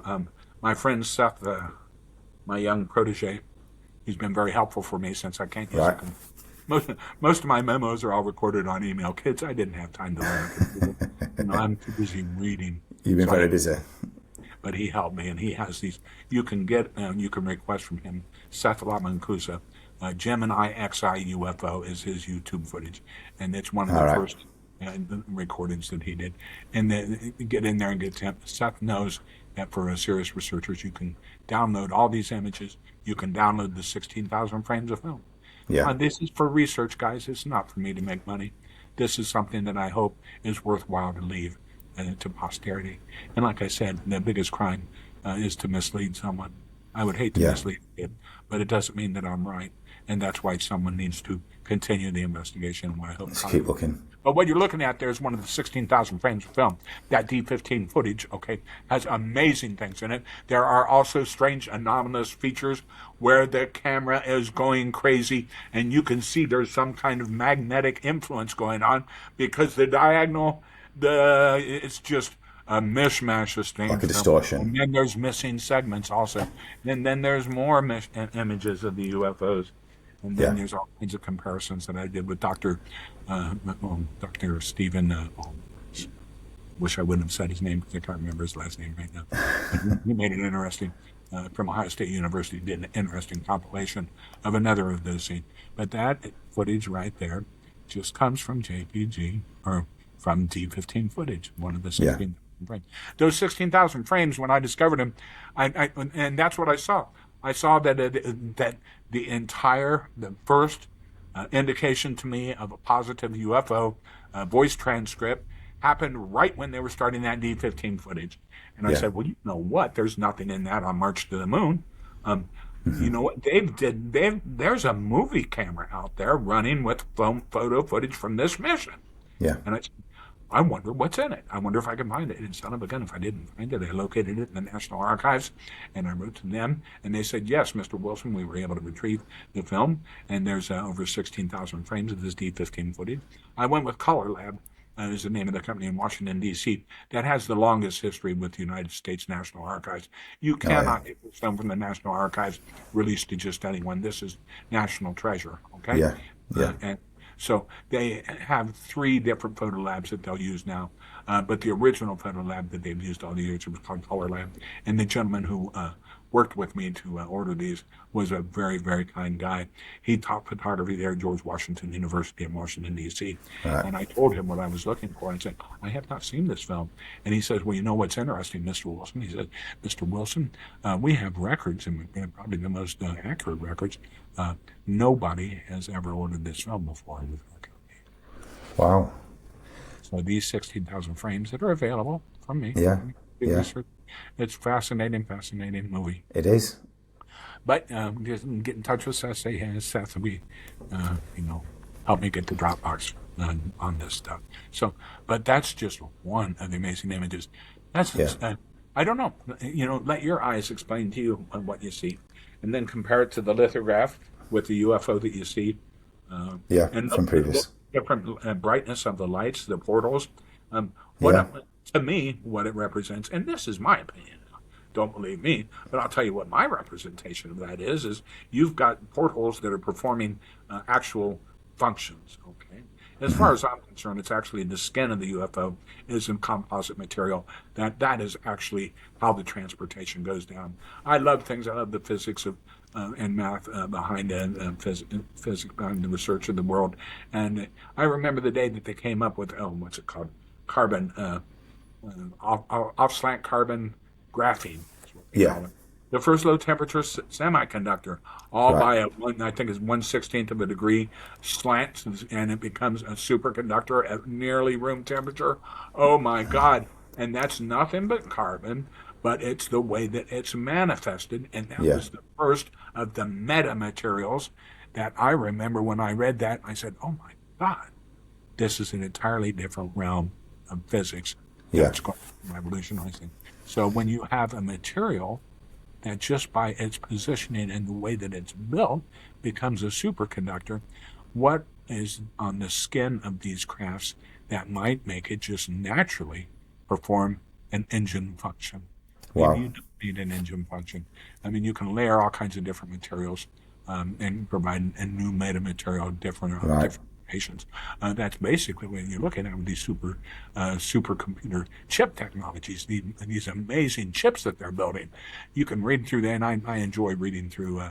My friend Seth, my young protege, he's been very helpful for me since I can't use it. Most of my memos are all recorded on email. Kids, I didn't have time to learn. I'm too busy reading. You've been very busy. But he helped me, and he has these. You can request from him. Seth Lamancusa, Gemini XI UFO is his YouTube footage, and it's one of the first recordings that he did. And then get in there and get him. Seth knows that for serious researchers, you can download all these images. You can download the 16,000 frames of film. Yeah. This is for research, guys. It's not for me to make money. This is something that I hope is worthwhile to leave to posterity. And like I said, the biggest crime is to mislead someone. I would hate to mislead a kid, but it doesn't mean that I'm right. And that's why someone needs to continue the investigation. I hope. Let's keep looking. But what you're looking at there is one of the 16,000 frames of film. That D15 footage, has amazing things in it. There are also strange anomalous features where the camera is going crazy, and you can see there's some kind of magnetic influence going on because the diagonal, it's just a mishmash of things. Like a distortion. And then there's missing segments also. And then there's more images of the UFOs. And then there's all kinds of comparisons that I did with Dr. Stephen. Wish I wouldn't have said his name because I can't remember his last name right now. But he made it interesting. From Ohio State University, did an interesting compilation of another of those scenes. But that footage right there just comes from JPG or from D15 footage, one of the 16,000 frames. Those 16,000 frames, when I discovered them, and that's what I saw. I saw that that the first indication to me of a positive UFO voice transcript happened right when they were starting that D15 footage. And I said, well, you know what? There's nothing in that on March to the Moon. You know what? There's a movie camera out there running with photo footage from this mission. Yeah. And I wonder what's in it. I wonder if I can find it. And son of a gun, if I didn't find it, I located it in the National Archives, and I wrote to them, and they said, yes, Mr. Wilson, we were able to retrieve the film, and there's over 16,000 frames of this D15 footage. I went with Color Lab, is the name of the company in Washington, D.C., that has the longest history with the United States National Archives. You cannot get this film from the National Archives released to just anyone. This is national treasure, okay? Yeah, yeah. And so they have 3 different photo labs that they'll use now. But the original photo lab that they've used all the years was called Color Lab. And the gentleman who worked with me to order these was a very, very kind guy. He taught photography there at George Washington University in Washington, D.C. Right. And I told him what I was looking for. I said, I have not seen this film. And he says, well, you know what's interesting, Mr. Wilson? He said, Mr. Wilson, we have records, and probably the most accurate records. Nobody has ever ordered this film before with our company. Wow. So these 16,000 frames that are available from me. Yeah. It's fascinating movie. It is. But just get in touch with Seth. Say, hey, Seth, help me get the Dropbox on this stuff. So, but that's just one of the amazing images. That's I don't know. Let your eyes explain to you what you see, and then compare it to the lithograph with the UFO that you see. And from previous. Different brightness of the lights, the portals. To me, what it represents, and this is my opinion, don't believe me, but I'll tell you what my representation of that is you've got portholes that are performing actual functions, okay? As far as I'm concerned, it's actually the skin of the UFO is in composite material. That is actually how the transportation goes down. I love things. I love the physics of and math behind physics behind the research of the world. And I remember the day that they came up with, what's it called? Carbon, off-slant carbon graphene. Yeah. The first low-temperature semiconductor, all by I think it's 1/16 of a degree slant, and it becomes a superconductor at nearly room temperature. Oh, my God. And that's nothing but carbon, but it's the way that it's manifested, and that was the first of the metamaterials that I remember when I read that. I said, oh, my God, this is an entirely different realm of physics that's going to be revolutionizing. So when you have a material that just by its positioning and the way that it's built becomes a superconductor, what is on the skin of these crafts that might make it just naturally perform an engine function? Wow. You don't need an engine function. I mean, you can layer all kinds of different materials and provide a new metamaterial, different patients. That's basically when you look at it with these supercomputer chip technologies, these amazing chips that they're building. You can read through that, and I enjoy reading through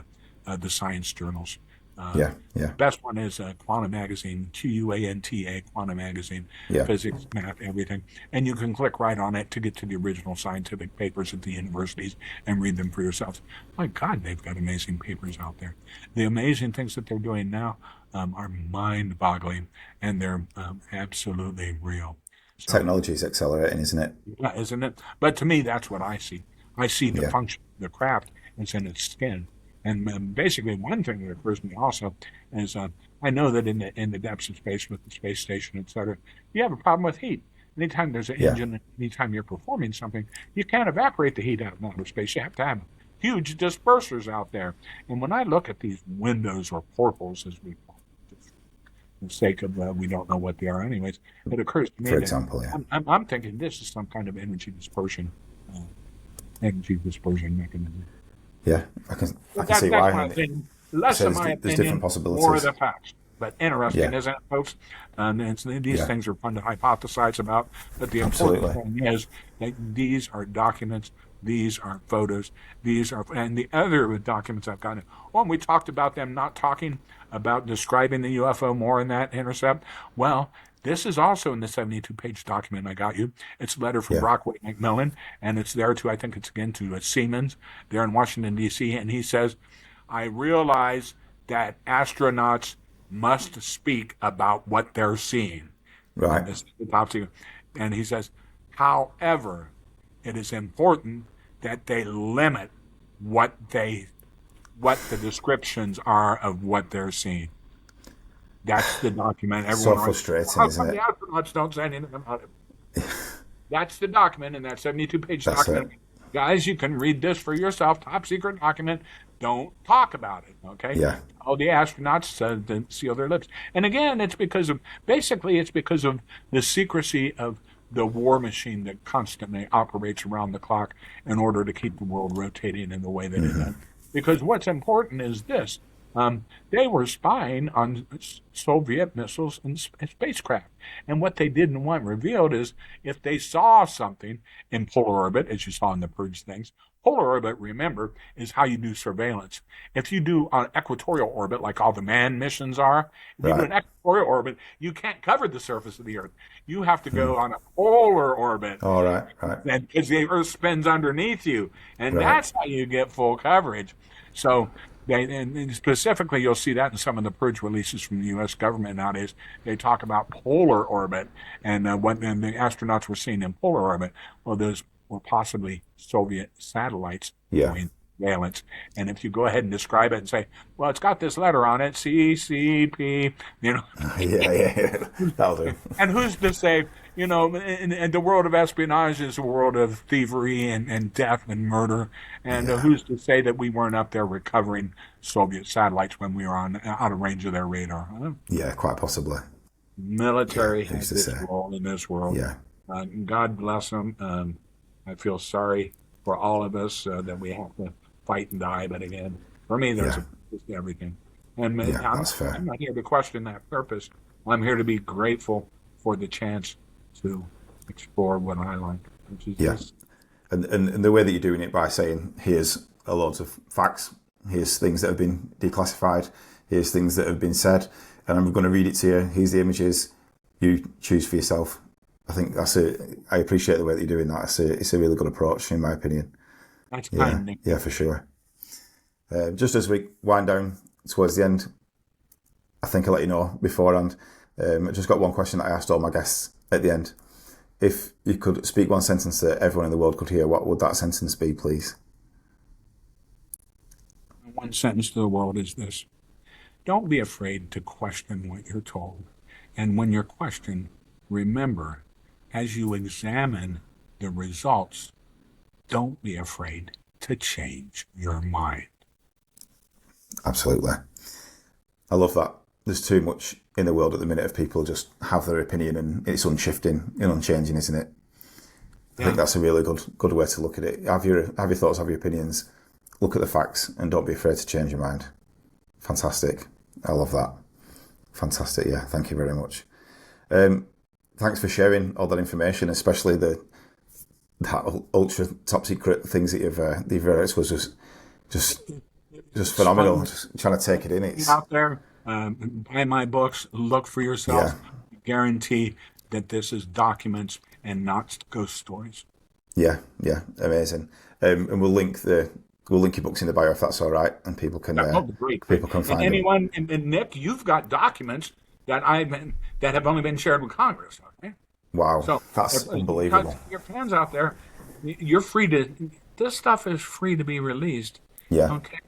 the science journals. The best one is Quantum Magazine, QUANTA, Quantum Magazine, physics, math, everything. And you can click right on it to get to the original scientific papers at the universities and read them for yourselves. My God, they've got amazing papers out there. The amazing things that they're doing now are mind-boggling, and they're absolutely real. So, technology is accelerating, isn't it? Yeah, isn't it? But to me, that's what I see. I see the function, the craft is in its skin. And basically, one thing that occurs to me also is I know that in the depths of space with the space station, et cetera, you have a problem with heat. Anytime there's an engine, anytime you're performing something, you can't evaporate the heat out in outer space. You have to have huge dispersers out there. And when I look at these windows or portholes, as we call it, for the sake of we don't know what they are anyways, it occurs to me for example, I'm thinking this is some kind of energy dispersion mechanism. Yeah, I can see why. Less So of my there's different opinion, more of possibilities. the facts. But interesting, Yeah, isn't it, folks? These yeah, things are fun to hypothesize about. But the important absolutely. thing is that these are documents, these are photos, and the other documents I've gotten. Well, we talked about them not talking about describing the UFO more in that intercept. Well, this is also in the 72-page document I got you. It's a letter from Yeah, Brockway McMillan, and it's there to, I think it's again to Siemens there in Washington, D.C. And he says, I realize that astronauts must speak about what they're seeing. right. And this is the top secret. And he says, however, it is important that they limit what the descriptions are of what they're seeing. That's the document. So Everyone writes, frustrating, how isn't come the it? astronauts don't say anything about it? That's the document in that 72-page That's it. document. Guys, you can read this for yourself. Top secret document. Don't talk about it. Okay. Yeah, All the astronauts to seal their lips. And again, it's because of the secrecy of the war machine that constantly operates around the clock in order to keep the world rotating in the way that it does. Because what's important is this. They were spying on Soviet missiles and spacecraft. And what they didn't want revealed is if they saw something in polar orbit, as you saw in the Purge things, polar orbit, remember, is how you do surveillance. If you do on equatorial orbit, like all the manned missions are, if you do right. an equatorial orbit, you can't cover the surface of the Earth. You have to go on a polar orbit All right, right, because the Earth spins underneath you. And right. that's how you get full coverage. So and specifically, you'll see that in some of the purge releases from the U.S. government nowadays. They talk about polar orbit and what the astronauts were seeing in polar orbit. Well, those were possibly Soviet satellites Yeah, doing surveillance. And if you go ahead and describe it and say, well, it's got this letter on it, CCP, you know, yeah. That'll do. and who's to say, in the world of espionage is a world of thievery and death and murder. And Yeah, who's to say that we weren't up there recovering Soviet satellites when we were out of range of their radar? Huh? yeah, quite possibly. Yeah, Military who's has to its say? role in this world. Yeah, God bless them. I feel sorry for all of us that we have to fight and die. But again, for me, there's yeah, a purpose to everything. And yeah. I'm, That's fair. I'm not here to question that purpose. I'm here to be grateful for the chance to explore what I like, which is Yeah, this. and the way that you're doing it by saying here's a lot of facts, here's things that have been declassified, here's things that have been said, and I'm going to read it to you. Here's the images. You choose for yourself. I think I appreciate the way that you're doing that. It's a really good approach, in my opinion. That's Yeah, kind. yeah, for sure. Just as we wind down towards the end, I think I'll let you know beforehand. I just got one question that I asked all my guests at the end. If you could speak one sentence that everyone in the world could hear, what would that sentence be, please? One sentence to the world is this: don't be afraid to question what you're told. And when you're questioned, remember, as you examine the results, don't be afraid to change your mind. Absolutely. I love that. There's too much in the world at the minute of people just have their opinion and it's unshifting and unchanging, isn't it? I think that's a really good way to look at it. Have your thoughts, have your opinions, look at the facts, and don't be afraid to change your mind. Fantastic. I love that. Fantastic. Yeah, thank you very much. Thanks for sharing all that information, especially that ultra top secret things that you've read to us. Just phenomenal. Just trying to take it in. It's Out there, buy my books, look for yourself. yeah, Guarantee that this is documents and not ghost stories. yeah, amazing. And we'll link your books in the bio if that's all right, and people can Great. people can And find them. anyone, and Nick, you've got documents that have only been shared with Congress. Okay, Wow, so that's unbelievable. your fans out there, you're free to. This stuff is free to be released. Yeah, Okay.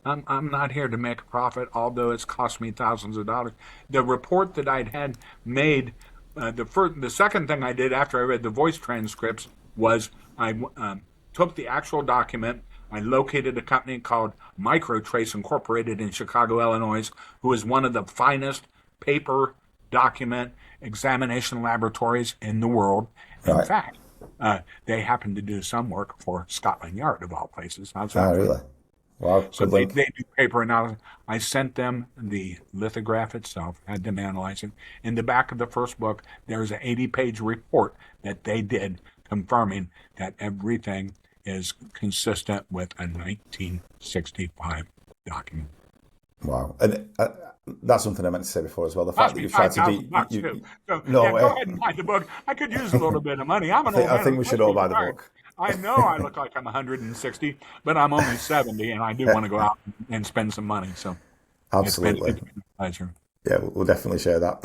I'm not here to make a profit, although it's cost me thousands of dollars. The report that I'd had made, the second thing I did after I read the voice transcripts was I took the actual document. I located a company called Microtrace Incorporated in Chicago, Illinois, who is one of the finest paper document examination laboratories in the world. In right. fact, they happen to do some work for Scotland Yard, of all places. How's that? Ah, really? Wow, So good link. they do paper analysis. I sent them the lithograph itself, had them analyze it. In the back of the first book, there's an 80-page report that they did confirming that everything is consistent with a 1965 document. Wow, and that's something I meant to say before as well. The fact Cost that me you've tried to $5,000 do, too. So no yeah, way. go ahead and buy the book. I could use a little bit of money. I'm an old I man. think we should all buy the book. I know I look like I'm 160, but I'm only 70, and I do want to go out and spend some money. So Absolutely. it's been a pleasure. Yeah, we'll definitely share that.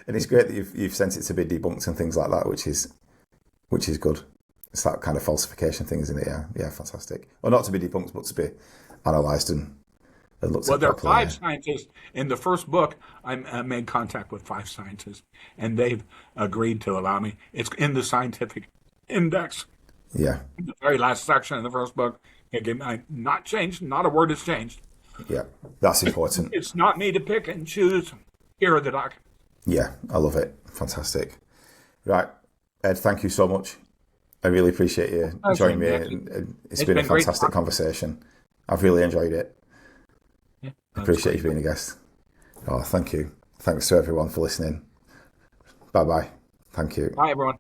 And it's great that you've sent it to be debunked and things like that, which is good. It's that kind of falsification thing, isn't it? Yeah, fantastic. Well, not to be debunked, but to be analysed and looked Well, at there are properly. 5 scientists. In the first book, I made contact with 5 scientists, and they've agreed to allow me. It's in the scientific index. Yeah, In the very last section of the first book, again, not changed. Not a word has changed. yeah, that's important. It's not me to pick and choose. Here are the documents. Yeah, I love it. Fantastic. Right, Ed, thank you so much. I really appreciate you joining me. And it's been a great fantastic conversation. I've really enjoyed it. Yeah, Appreciate you being a guest. Oh, thank you. Thanks to everyone for listening. Bye-bye. Thank you. Bye, everyone.